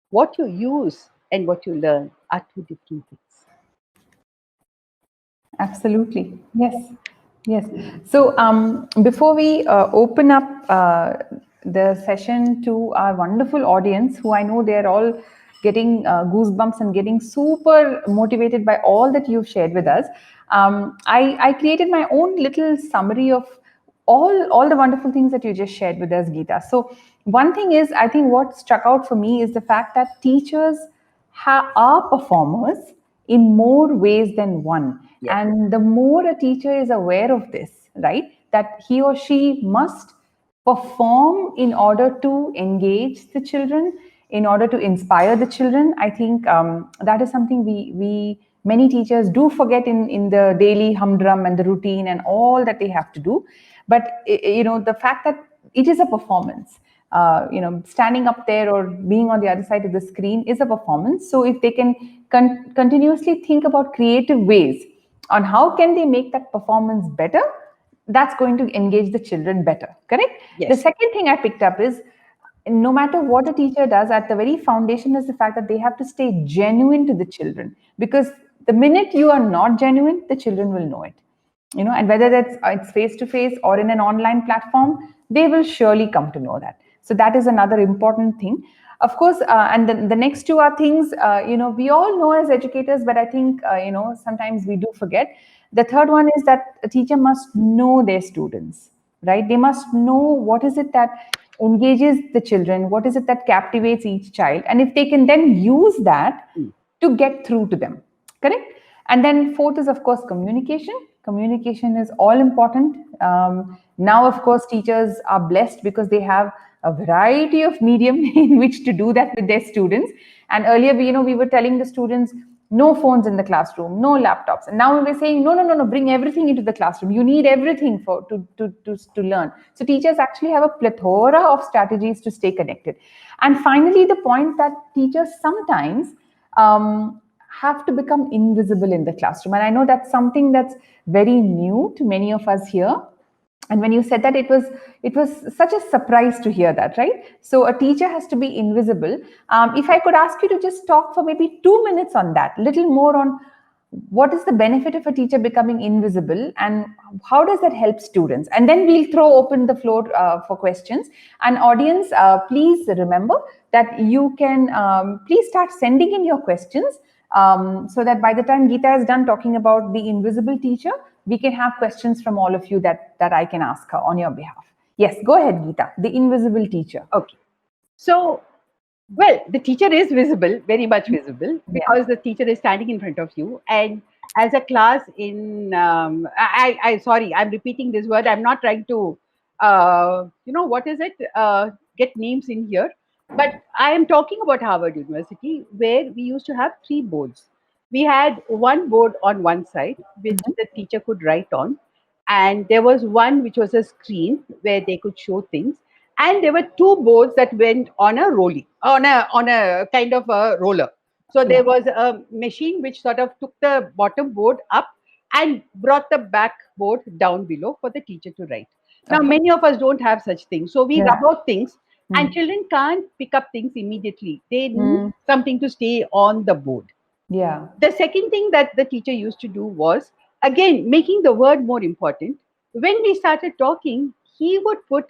What you use and what you learn are two different things. Absolutely. Yes. Yes. So, before we open up the session to our wonderful audience, who I know they're all getting goosebumps and getting super motivated by all that you've shared with us, I created my own little summary of all the wonderful things that you just shared with us, Geeta. So, one thing is, I think what struck out for me is the fact that teachers are performers in more ways than one. Yes. And the more a teacher is aware of this, right, that he or she must perform in order to engage the children, in order to inspire the children, I think that is something we many teachers do forget in the daily humdrum and the routine and all that they have to do. But the fact that it is a performance, standing up there or being on the other side of the screen is a performance. So if they can continuously think about creative ways on how can they make that performance better, that's going to engage the children better. Correct. The Yes. second thing I picked up is, no matter what a teacher does, at the very foundation is the fact that they have to stay genuine to the children, because the minute you are not genuine, the children will know it. And whether that's it's face to face or in an online platform, they will surely come to know that. So that is another important thing, of course. And the next two are things, we all know as educators, but I think sometimes we do forget. The third one is that a teacher must know their students, right? They must know what is it that engages the children, what is it that captivates each child, and if they can then use that Mm. to get through to them. Correct. And then fourth is, of course, communication. Communication is all important. Now, of course, teachers are blessed because they have a variety of medium in which to do that with their students. And earlier, we were telling the students, no phones in the classroom, no laptops. And now we're saying, no, no, no, no, bring everything into the classroom. You need everything to learn. So teachers actually have a plethora of strategies to stay connected. And finally, the point that teachers sometimes have to become invisible in the classroom. And I know that's something that's very new to many of us here. And when you said that, it was such a surprise to hear that, right? So a teacher has to be invisible. If I could ask you to just talk for maybe 2 minutes on that, little more on what is the benefit of a teacher becoming invisible and how does that help students, and then we'll throw open the floor for questions. And audience, please remember that you can please start sending in your questions, so that by the time Geeta is done talking about the invisible teacher, we can have questions from all of you that I can ask her on your behalf. Yes, go ahead, Geeta. The invisible teacher. Okay. So, well, the teacher is visible, very much visible, Yeah. because the teacher is standing in front of you. And as a class in, sorry, I'm repeating this word. I'm not trying to, what is it? Get names in here. But I am talking about Harvard University, where we used to have three boards. We had one board on one side, which Mhm. the teacher could write on, and there was one which was a screen where they could show things, and there were two boards that went on a rolling on a kind of a roller. So Yeah. there was a machine which sort of took the bottom board up and brought the back board down below for the teacher to write. Now Okay. many of us don't have such things, so we Yeah. rub out things, and Mm. children can't pick up things immediately. They need Mm. something to stay on the board. Yeah. The second thing that the teacher used to do was, again, making the word more important, when we started talking, he would put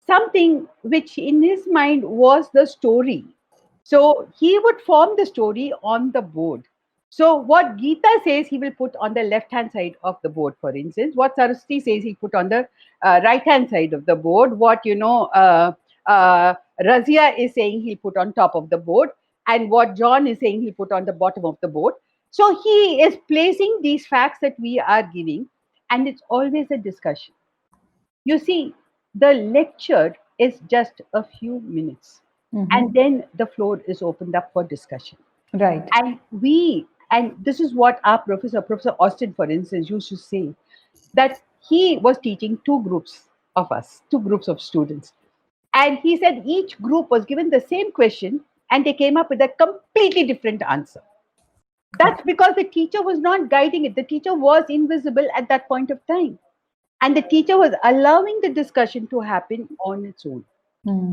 something which in his mind was the story. So he would form the story on the board. So what Geeta says, he will put on the left hand side of the board, for instance. What Saraswati says, he put on the right hand side of the board. What, Razia is saying, he'll put on top of the board. And what John is saying, he'll put on the bottom of the board. So he is placing these facts that we are giving, and it's always a discussion. You see, the lecture is just a few minutes, and then the floor is opened up for discussion. Right. And this is what our Professor Austin, for instance, used to say, that he was teaching two groups of us, two groups of students. And he said each group was given the same question and they came up with a completely different answer. That's Okay. because the teacher was not guiding it. The teacher was invisible at that point of time. And the teacher was allowing the discussion to happen on its own.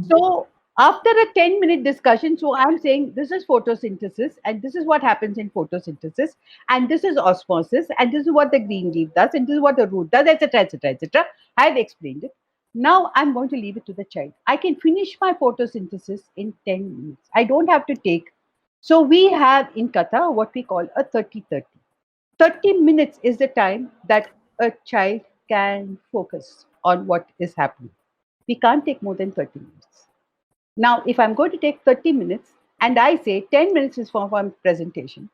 So after a 10-minute discussion, so I'm saying this is photosynthesis, and this is what happens in photosynthesis, and this is osmosis, and this is what the green leaf does, and this is what the root does, etc., etc., etc. I've explained it. Now I'm going to leave it to the child. I can finish my photosynthesis in 10 minutes. I don't have to take. So we have in Katha what we call a 30-30. 30 minutes is the time that a child can focus on what is happening. We can't take more than 30 minutes. Now, if I'm going to take 30 minutes and I say 10 minutes is for my presentation,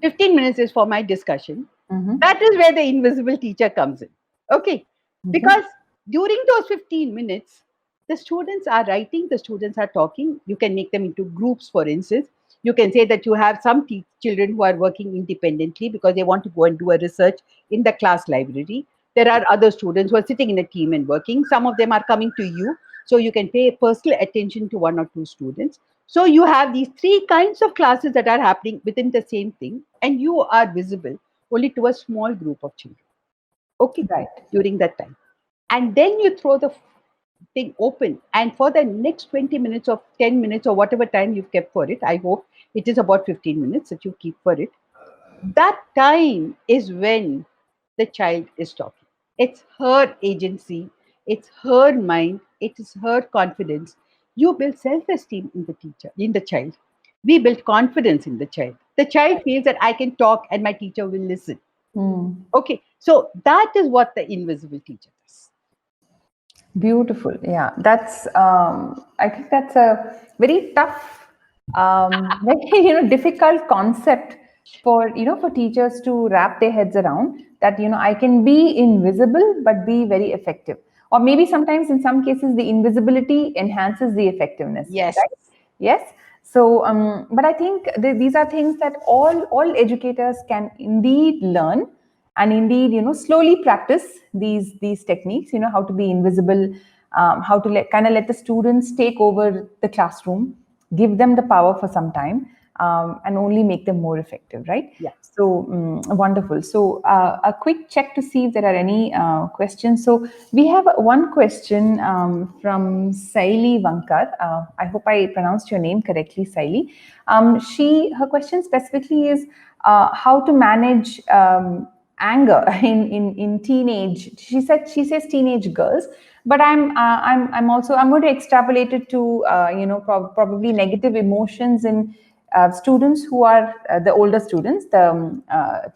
15 minutes is for my discussion, that is where the invisible teacher comes in. Okay. Because during those 15 minutes, the students are writing, the students are talking. You can make them into groups, for instance. You can say that you have some children who are working independently because they want to go and do a research in the class library. There are other students who are sitting in a team and working. Some of them are coming to you. So you can pay personal attention to one or two students. So you have these three kinds of classes that are happening within the same thing, and you are visible only to a small group of children. Okay, Right. during that time. And then you throw the thing open, and for the next 20 minutes or 10 minutes or whatever time you've kept for it, I hope it is about 15 minutes that you keep for it. That time is when the child is talking. It's her agency, it's her mind, it is her confidence. You build self esteem in the teacher, in the child. We build confidence in the child. The child feels that I can talk and my teacher will listen. Okay, so that is what the invisible teacher does. Beautiful. Yeah, that's. I think that's a very tough, very difficult concept for for teachers to wrap their heads around. That I can be invisible but be very effective, or maybe sometimes in some cases the invisibility enhances the effectiveness. Yes. Right? Yes. So, but I think these are things that all educators can indeed learn, and indeed slowly practice these techniques. How to be invisible, how to kind of let the students take over the classroom, give them the power for some time, and only make them more effective, right? Yeah. So wonderful. So a quick check to see if there are any questions. So we have one question from Saili Vankar. I hope I pronounced your name correctly, Saili. Her question specifically is how to manage anger in teenage. She says teenage girls, but I'm also I'm going to extrapolate it to probably negative emotions in students who are the older students, the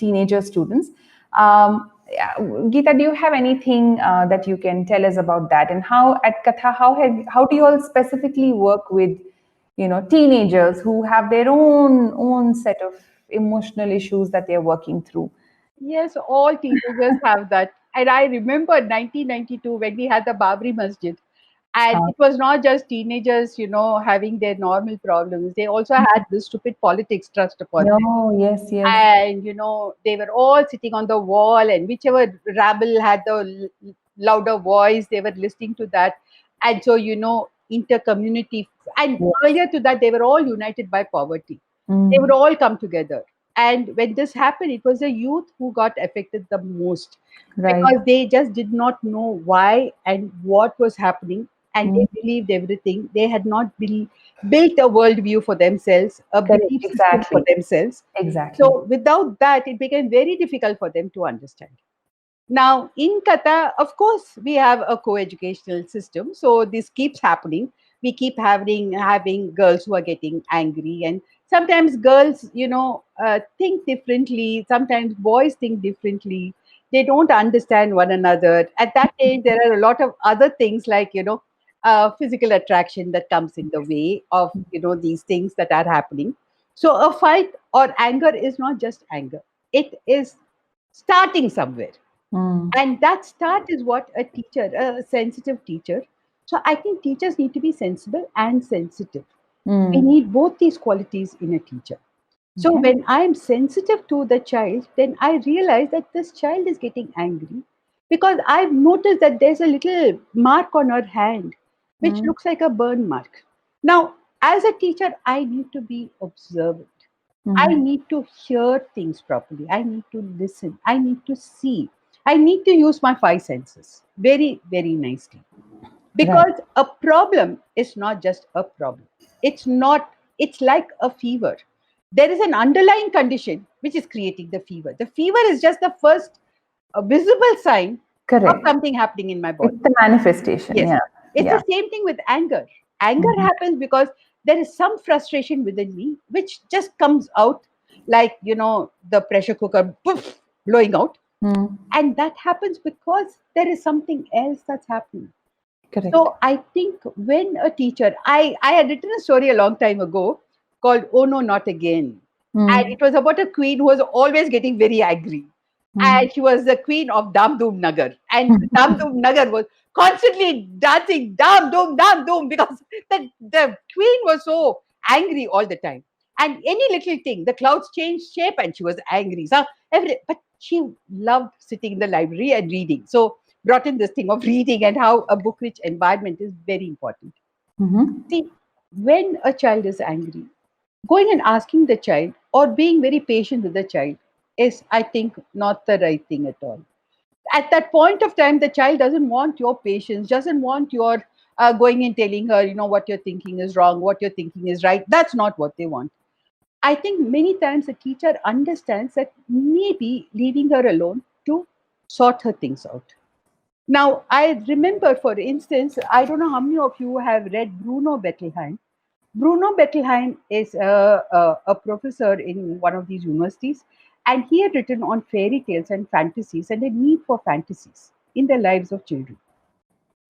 teenager students. Yeah, Geeta, do you have anything that you can tell us about that? And how at Katha, how do you all specifically work with teenagers who have their own set of emotional issues that they're working through? Yes, all teenagers have that. And I remember 1992 when we had the Babri Masjid. And Uh, it was not just teenagers, having their normal problems. They also had this stupid politics thrust upon them. no, yes, yes, And, they were all sitting on the wall, and whichever rabble had the louder voice, they were listening to that. And so, inter-community. And yes. earlier to that, they were all united by poverty. They would Mm, all come together. And when this happened, it was the youth who got affected the most right. because they just did not know why and what was happening. and they believed everything. They had not built a worldview for themselves, a Correct. belief system for Exactly. themselves. Exactly. So without that, it became very difficult for them to understand. Now, in Katha, of course, we have a co-educational system, so this keeps happening. We keep having girls who are getting angry, and sometimes girls, think differently. Sometimes boys think differently. They don't understand one another. At that age, there are a lot of other things like physical attraction that comes in the way of these things that are happening. So a fight or anger is not just anger; it is starting somewhere, Mm. and that start is what a sensitive teacher. So I think teachers need to be sensible and sensitive. We Mm. need both these qualities in a teacher. So Okay. when I am sensitive to the child, then I realize that this child is getting angry because I've noticed that there's a little mark on her hand which Mm. looks like a burn mark. Now, as a teacher, I need to be observant. I Mm. need to hear things properly. I need to listen. I need to see. I need to use my five senses very, very nicely. Right. Because a problem is not just a problem. It's not, it's like a fever. There is an underlying condition which is creating the fever. The fever is just the first visible sign of Correct. something happening in my It's body. the manifestation. Yes. Yeah. It's Yeah. the same thing with anger. Anger Mhm. happens because there is some frustration within me which just comes out like, the pressure cooker poof, blowing out. Mm. And that happens because there is something else that's happening. Correct. So I think when a teacher, I had written a story a long time ago called Oh No, Not Again. And Mm. it was about a queen who was always getting very angry. Mm. And she was the queen of Dam Doom Nagar. And Dam Doom Nagar was constantly dancing Dam Doom, because the queen was so angry all the time. And any little thing, the clouds changed shape and she was angry. So but she loved sitting in the library and reading. So brought in this thing of reading and how a book rich environment is very important. Mhm. See, when a child is angry, going and asking the child or being very patient with the child is, I think, not the right thing at all. At that point of time, the child doesn't want your patience, doesn't want your going and telling her, what you're thinking is wrong, what you're thinking is right. That's not what they want. I think many times the teacher understands that maybe leaving her alone to sort her things out. Now, I remember, for instance, I don't know how many of you have read Bruno Bettelheim. Bruno Bettelheim is a professor in one of these universities, and he had written on fairy tales and fantasies and the need for fantasies in the lives of children.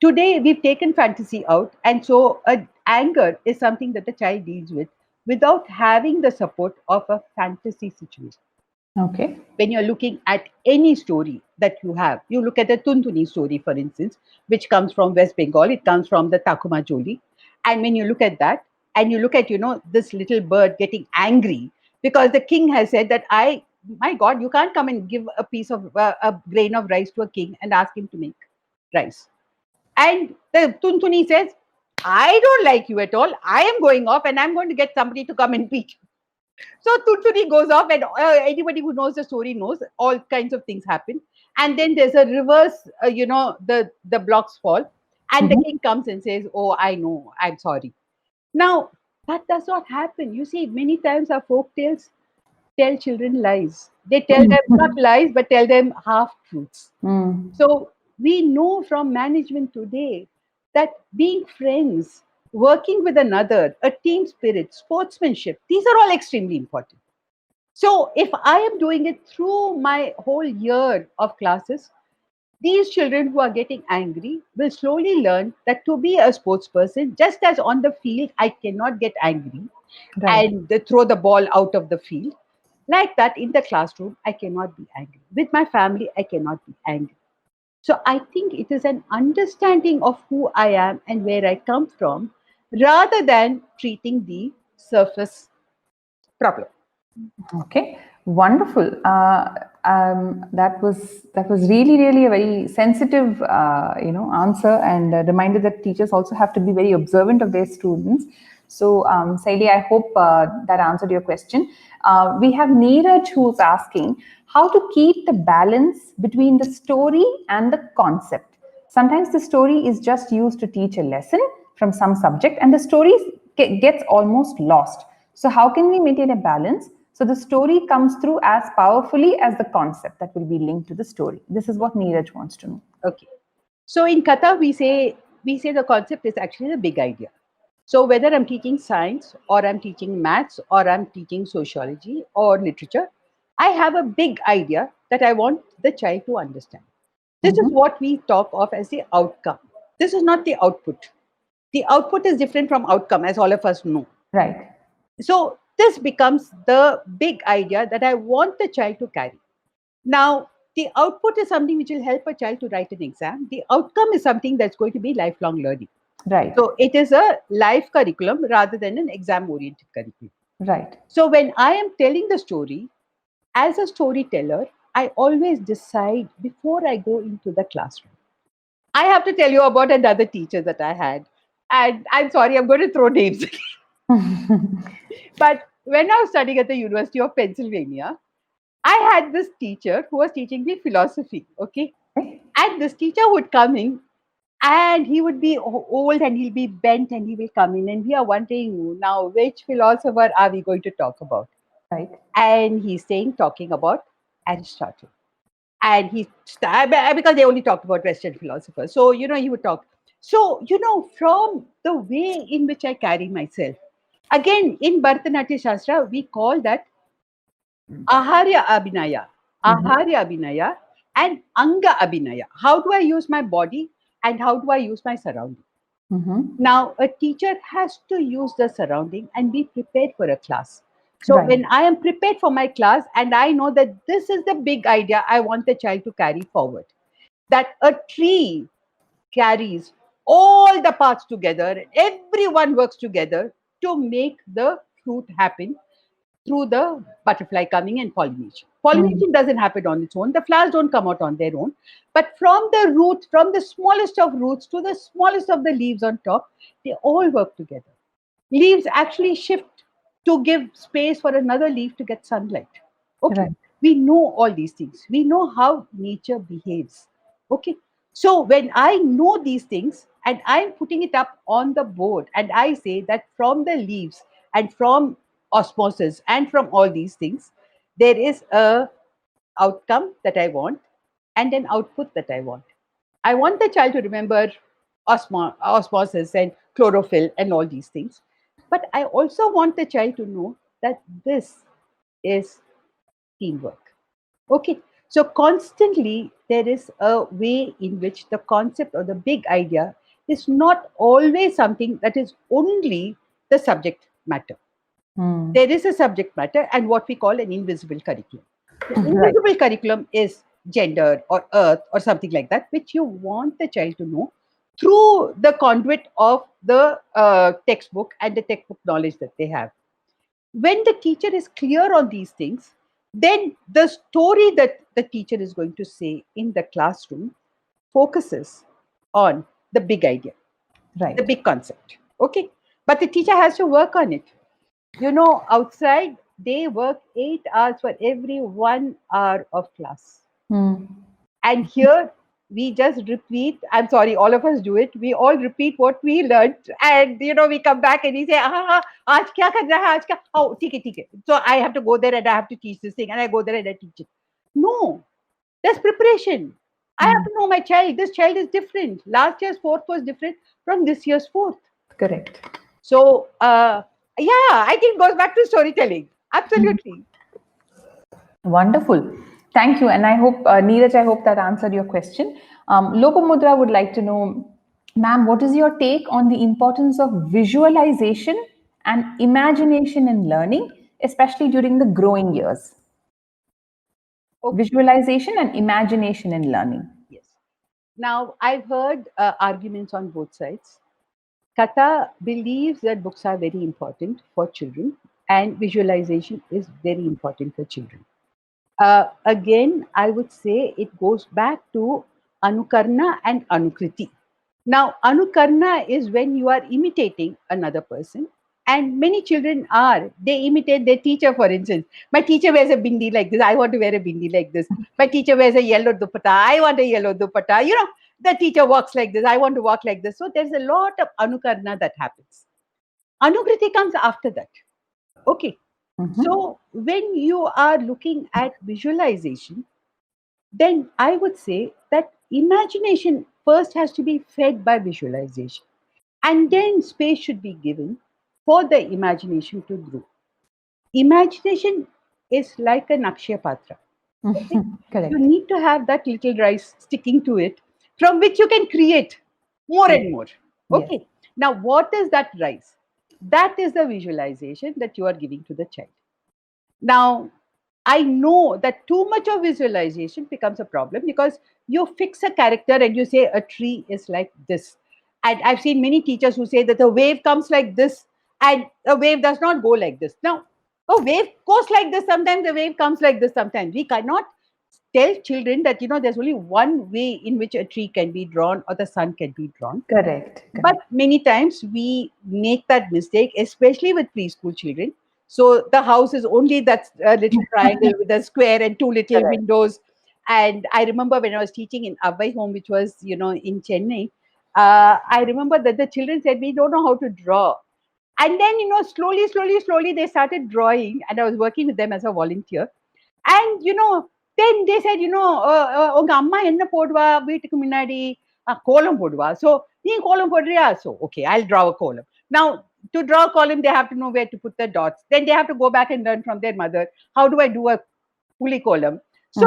Today, we've taken fantasy out, and so anger is something that the child deals with without having the support of a fantasy situation. Okay. When you're looking at any story that you have, you look at the Tuntuni story, for instance, which comes from West Bengal, it comes from the Takuma Joli. And when you look at that, and you look at, this little bird getting angry because the king has said that my God, you can't come and give a grain of rice to a king and ask him to make rice. And the Tuntuni says, I don't like you at all. I am going off and I'm going to get somebody to come and beat you. So Tuntuni goes off, and anybody who knows the story knows all kinds of things happen. And then there's a reverse, the blocks fall, and the Mhm. king comes and says, "Oh, I know, I'm sorry." Now that does not happen. You see, many times our folk tales tell children lies. They tell them not lies, but tell them half truths. Mm. So we know from management today that being friends, working with another, a team spirit, sportsmanship, these are all extremely important. So if I am doing it through my whole year of classes, these children who are getting angry will slowly learn that to be a sports person, just as on the field, I cannot get angry Right. and throw the ball out of the field. Like that, in the classroom, I cannot be angry. With my family, I cannot be angry. So I think it is an understanding of who I am and where I come from rather than treating the surface problem. Okay, wonderful. That was really a very sensitive, answer, and a reminder that teachers also have to be very observant of their students. So, Saili, I hope that answered your question. We have Neeraj who's asking how to keep the balance between the story and the concept. Sometimes the story is just used to teach a lesson from some subject, and the story gets almost lost. So, how can we maintain a balance so the story comes through as powerfully as the concept that will be linked to the story? This is what Neeraj wants to know. Okay. So in Katha, we say the concept is actually the big idea. So whether I'm teaching science or I'm teaching maths or I'm teaching sociology or literature, I have a big idea that I want the child to understand. This is Mhm. what we talk of as the outcome. This is not the output. The output is different from outcome, as all of us know. Right, So this becomes the big idea that I want the child to carry. Now, the output is something which will help a child to write an exam. The outcome is something that's going to be lifelong learning. right, So it is a life curriculum rather than an exam oriented curriculum. right. So when I am telling the story, as a storyteller, I always decide before I go into the classroom. I have to tell you about another teacher that I had. And I'm sorry, I'm going to throw names. But when I was studying at the University of Pennsylvania, I had this teacher who was teaching me philosophy. Okay. And this teacher would come in and he would be old and he'll be bent and he will come in and we are wondering now which philosopher are we going to talk about? Right. And he's saying talking about Aristotle. And because they only talked about Western philosophers. So, he would talk. So, from the way in which I carry myself, again, in Bharatanatyam Shastra, we call that Aharya Abhinaya, Mhm. Aharya Abhinaya, and Anga Abhinaya. How do I use my body and how do I use my surrounding? Mhm. Now, a teacher has to use the surrounding and be prepared for a class. So, Right. when I am prepared for my class and I know that this is the big idea I want the child to carry forward, that a tree carries all the parts together, everyone works together to make the fruit happen through the butterfly coming and pollination. Mm. Pollination doesn't happen on its own. The flowers don't come out on their own. But from the root, from the smallest of roots to the smallest of the leaves on top, they all work together. Leaves actually shift to give space for another leaf to get sunlight. Okay. Right. We know all these things. We know how nature behaves. Okay. So when I know these things and I'm putting it up on the board and I say that from the leaves and from osmosis and from all these things, there is a outcome that I want and an output that I want. I want the child to remember osmosis and chlorophyll and all these things. But I also want the child to know that this is teamwork. Okay. So constantly there is a way in which the concept or the big idea is not always something that is only the subject matter. Mm. There is a subject matter and what we call an invisible curriculum. The Right. invisible curriculum is gender or earth or something like that, which you want the child to know through the conduit of the textbook and the textbook knowledge that they have. When the teacher is clear on these things, then the story that the teacher is going to say in the classroom focuses on the big idea, the Right. big concept. Okay. But the teacher has to work on it. Outside, they work 8 hours for every 1 hour of class. Mm. And here, we just repeat. I'm sorry, all of us do it. We all repeat what we learned. And, we come back and we say, aaj kya karna hai, aaj kya? Oh, theek hai. So I have to go there and I have to teach this thing. And I go there and I teach it. No, there's preparation. I have Mm. to know my child. This child is different. Last year's fourth was different from this year's fourth. Correct. So, yeah, I think it goes back to storytelling. Absolutely. Wonderful. Thank you. And I hope, Neeraj, I hope that answered your question. Lopamudra would like to know, ma'am, what is your take on the importance of visualization and imagination in learning, especially during the growing years? Okay. Visualization and imagination in learning. Yes. Now, I've heard arguments on both sides. Katha believes that books are very important for children and visualization is very important for children. Again, I would say it goes back to Anukarna and Anukriti. Now, Anukarna is when you are imitating another person, and many children are. They imitate their teacher, for instance. My teacher wears a bindi like this. I want to wear a bindi like this. My teacher wears a yellow dupatta. I want a yellow dupatta. the teacher walks like this, I want to walk like this. So there's a lot of anukarna that happens. Anukriti comes after that. Okay. So when you are looking at visualization, then I would say that imagination first has to be fed by visualization. And then space should be given for the imagination to grow. Imagination is like an Akshaya Patra. Okay? You Correct. need to have that little rice sticking to it from which you can create more Yes. and more. Yes. Okay. Now, what is that rice? That is the visualization that you are giving to the child. Now, I know that too much of visualization becomes a problem because you fix a character and you say a tree is like this. And I've seen many teachers who say that a wave comes like this and a wave does not go like this. Now, a wave goes like this sometimes, a wave comes like this sometimes. We cannot tell children that, there's only one way in which a tree can be drawn or the sun can be drawn. Correct. But Correct. many times we make that mistake, especially with preschool children. So the house is only that little triangle with a square and two little Correct. windows. And I remember when I was teaching in Avai home, which was, in Chennai, I remember that the children said, we don't know how to draw. And then, slowly, they started drawing. And I was working with them as a volunteer. And, then they said, உங்க அம்மா என்ன போடுவா வீட்டுக்கு முன்னாடி கோலம் போடுவா. So நீ கோலம் போடுறியா? So okay, I'll draw a column. Now, to draw a column, they have to know where to put the dots. Then they have to go back and learn from their mother. How do I do a fully column? So,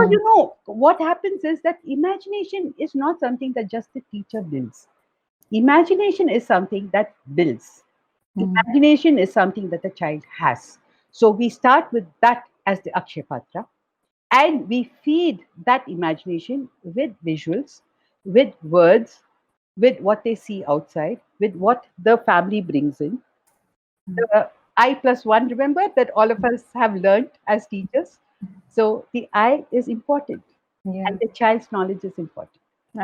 what happens is that imagination is not something that just the teacher builds. Imagination is something that builds. Imagination is something that the child has. So we start with that as the Akshaya Patra, and we feed that imagination with visuals, with words, with what they see outside, with what the family brings in. The I plus one, remember that all of us have learned as teachers. So the I is important, Yeah. and the child's knowledge is important.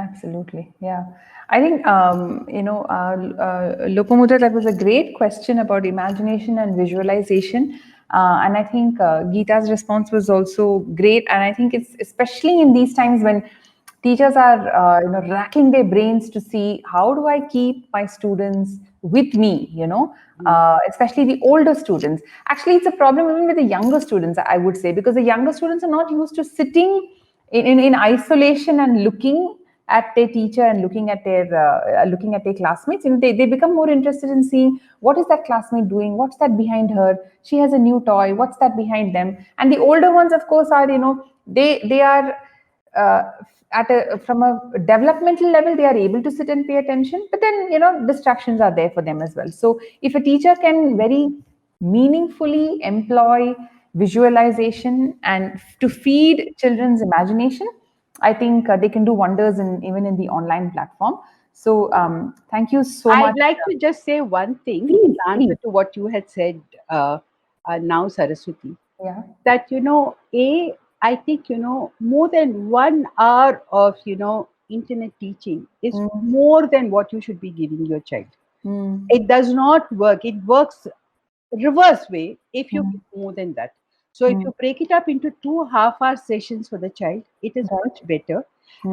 Absolutely. Yeah. I think, Lokomotor, that was a great question about imagination and visualization. And I think Geeta's response was also great. And I think it's especially in these times when teachers are, racking their brains to see how do I keep my students with me, especially the older students. Actually, it's a problem even with the younger students, I would say, because the younger students are not used to sitting in isolation and looking at their teacher and looking at their classmates. They become more interested in seeing what is that classmate doing, what's that behind her, she has a new toy, what's that behind them. And the older ones, of course, are, they are uh, from a developmental level, they are able to sit and pay attention, but then, distractions are there for them as well. So if a teacher can very meaningfully employ visualization and to feed children's imagination, I think they can do wonders even in the online platform. So thank you so much. I'd like to just say one thing in Please, answer please. to what you had said now, Saraswati. Yeah. That I think more than 1 hour of internet teaching is more than what you should be giving your child. It does not work. It works reverse way if you give more than that. So if you break it up into 2 half-hour sessions for the child, it is much Right. better.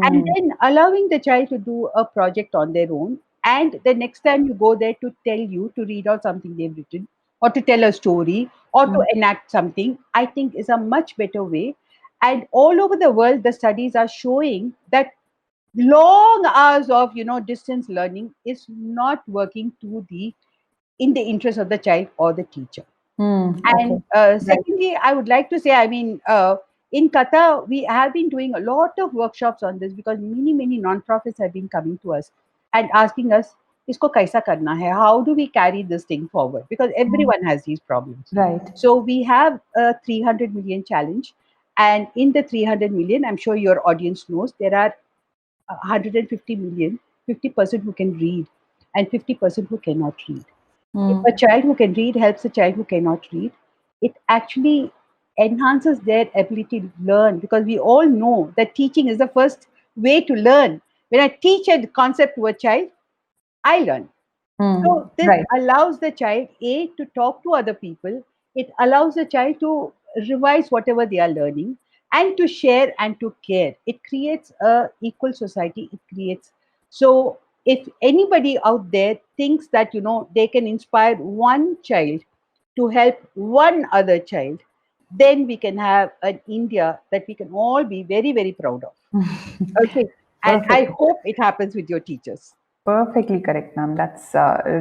And then allowing the child to do a project on their own, and the next time you go there to tell you to read out something they've written, or to tell a story, or to enact something, I think is a much better way. And all over the world, the studies are showing that long hours of distance learning is not working to the in the interest of the child or the teacher. Okay. And Right. secondly, I would like to say, I mean, in Katha, we have been doing a lot of workshops on this because many non-profits have been coming to us and asking us, "Isko kaisa karna hai? How do we carry this thing forward?" Because everyone has these problems. Right. So we have a 300 million challenge, and in the 300 million, I'm sure your audience knows there are 150 million, 50% who can read, and 50% who cannot read. If a child who can read helps a child who cannot read, it actually enhances their ability to learn, because we all know that teaching is the first way to learn. When I teach a concept to a child, I learn. So this Right. allows the child A to talk to other people. It allows the child to revise whatever they are learning and to share and to care. It creates a equal society. It creates So if anybody out there thinks that they can inspire one child to help one other child, then we can have an India that we can all be very, very proud of. Okay. And I Perfect. hope it happens with your teachers. Perfectly correct, ma'am. That's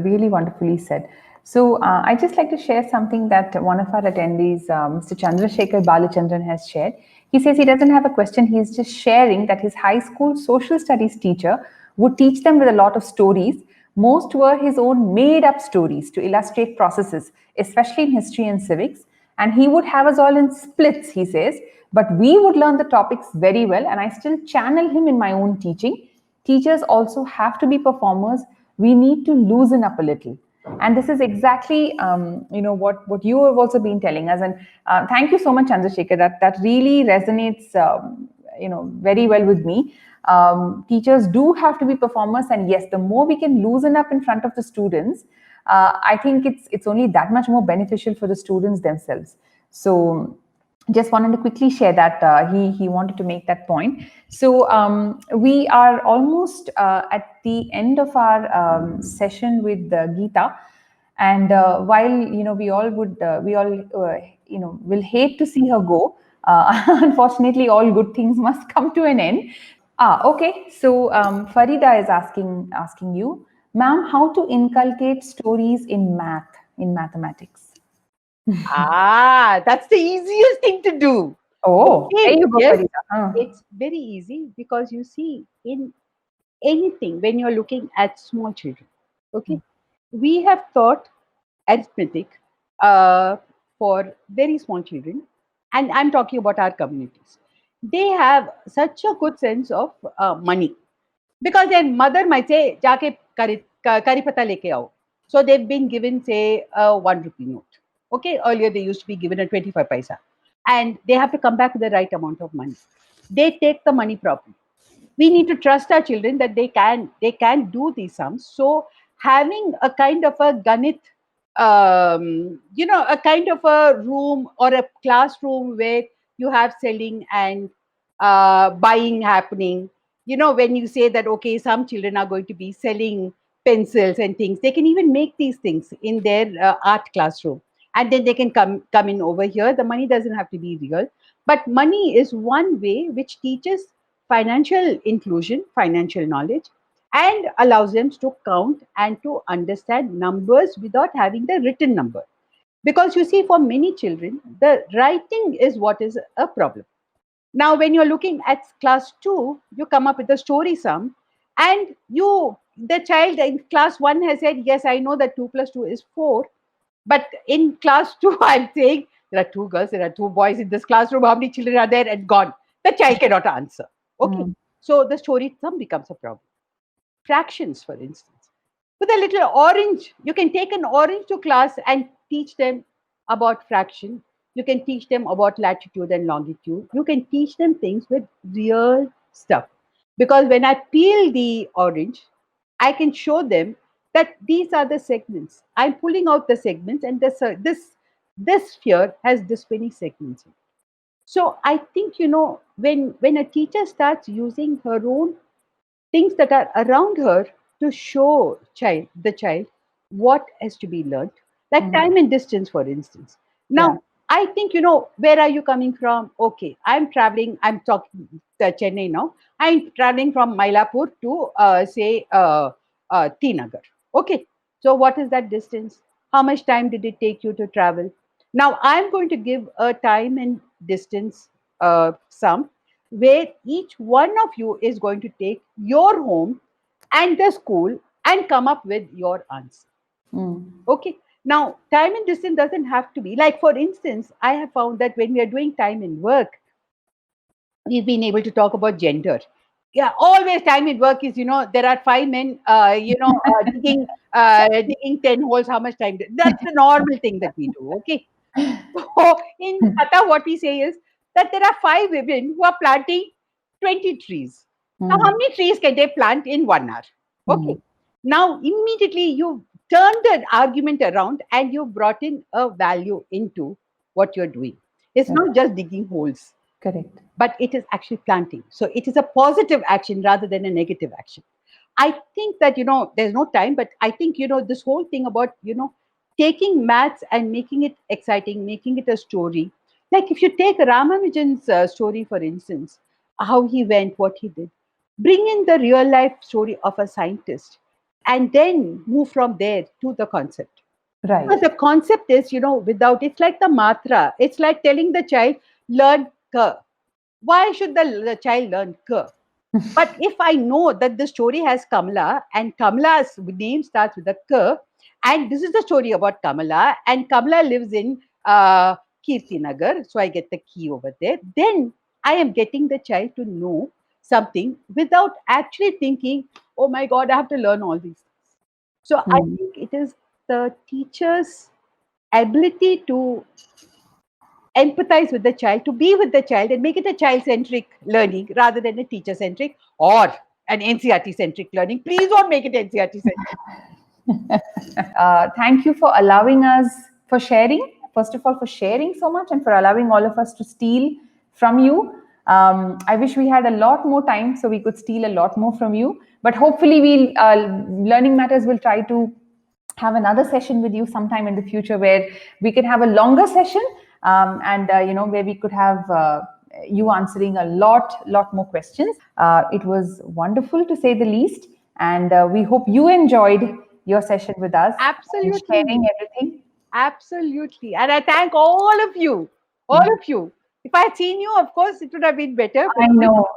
really wonderfully said. So, I just like to share something that one of our attendees, Mr. Chandrasekhar Balachandran, has shared. He says he doesn't have a question. He's just sharing that his high school social studies teacher would teach them with a lot of stories. Most were his own made up stories to illustrate processes, especially in history and civics. And he would have us all in splits, he says. But we would learn the topics very well, and I still channel him in my own teaching. Teachers also have to be performers. We need to loosen up a little, and this is exactly what you have also been telling us. And thank you so much, Chandrasekhar. That really resonates very well with me. Teachers do have to be performers, and yes, the more we can loosen up in front of the students, I think it's only that much more beneficial for the students themselves. So just wanted to quickly share that he wanted to make that point. So we are almost at the end of our session with Geeta, and while we all will hate to see her go. Unfortunately, all good things must come to an end. Okay. So Farida is asking you, ma'am, how to inculcate stories in mathematics. That's the easiest thing to do. Oh, there Okay, you go, yes, Farida. Huh. it's very easy because you see, in anything, when you're looking at small children, okay, we have taught arithmetic uh, for very small children, and I'm talking about our communities. They have such a good sense of money because their mother might say, "Jaake kari pata leke aao." So they've been given, say, a 1 rupee note. Okay, earlier they used to be given a 25 paisa, and they have to come back with the right amount of money. They take the money properly. We need to trust our children that they can do these sums. So having a kind of a ganit, a kind of a room or a classroom where you have selling and buying happening. When you say that, okay, some children are going to be selling pencils and things, they can even make these things in their art classroom, and then they can come in over here. The money doesn't have to be real, but money is one way which teaches financial inclusion, financial knowledge, and allows them to count and to understand numbers without having the written number. Because you see, for many children, the writing is what is a problem. Now, when you're looking at class 2, you come up with a story sum, and the child in class 1 has said, "Yes, I know that 2 plus 2 is 4." But in class 2, I'm saying, there are 2 girls, there are 2 boys in this classroom. How many children are there? And gone. The child cannot answer. Okay. Mm, So the story sum becomes a problem. Fractions, for instance. With a little orange, you can take an orange to class and teach them about fraction. You can teach them about latitude and longitude. You can teach them things with real stuff. Because when I peel the orange, I can show them that these are the segments. I'm pulling out the segments, and this sphere has this many segments. So I think, when a teacher starts using her own things that are around her to show the child what has to be learned, like mm, time and distance, for instance. yeah. Now, I think, where are you coming from? Okay, I'm traveling. I'm talking Chennai now. I'm traveling from Mylapore to say Tinagar. Okay, so what is that distance? How much time did it take you to travel? Now I'm going to give a time and distance sum, where each one of you is going to take your home and the school and come up with your answer. Mm, Okay. Now, time and distance doesn't have to be like, for instance, I have found that when we are doing time and work, we've been able to talk about gender. Yeah, always time in work is, there are 5 men, digging 10 holes. How much time? That's the normal thing that we do. Okay. So in Katha, what we say is that there are 5 women who are planting 20 trees. Now, how mm, many trees can they plant in 1 hour? mm, Okay. Now, immediately you turn the argument around and you brought in a value into what you're doing. It's yeah, not just digging holes, correct. but it is actually planting. So it is a positive action rather than a negative action. I think that, there's no time, but I think, this whole thing about, taking maths and making it exciting, making it a story. Like if you take Ramanujan's story, for instance, how he went, what he did, bring in the real life story of a scientist and then move from there to the concept. Because Right. the concept is, without, it's like the matra. It's like telling the child, learn ka. Why should the child learn ka? But if I know that the story has Kamala and Kamala's name starts with a K, and this is the story about Kamala, and Kamala lives in Kirti Nagar, so I get the key over there, then I am getting the child to know something without actually thinking, oh my God, I have to learn all these things. So I Hmm. think it is the teacher's ability to empathize with the child, to be with the child and make it a child centric learning rather than a teacher centric or an NCRT centric learning. Please don't make it NCRT centric. Thank you for allowing us, for sharing, first of all, for sharing so much and for allowing all of us to steal from you. I wish we had a lot more time so we could steal a lot more from you. But hopefully, Learning Matters will try to have another session with you sometime in the future where we can have a longer session, and where we could have you answering a lot more questions. It was wonderful to say the least, and we hope you enjoyed your session with us and sharing Absolutely. everything. Absolutely. And I thank all of you. All of you. If I had seen you, of course, it would have been better. But I this know.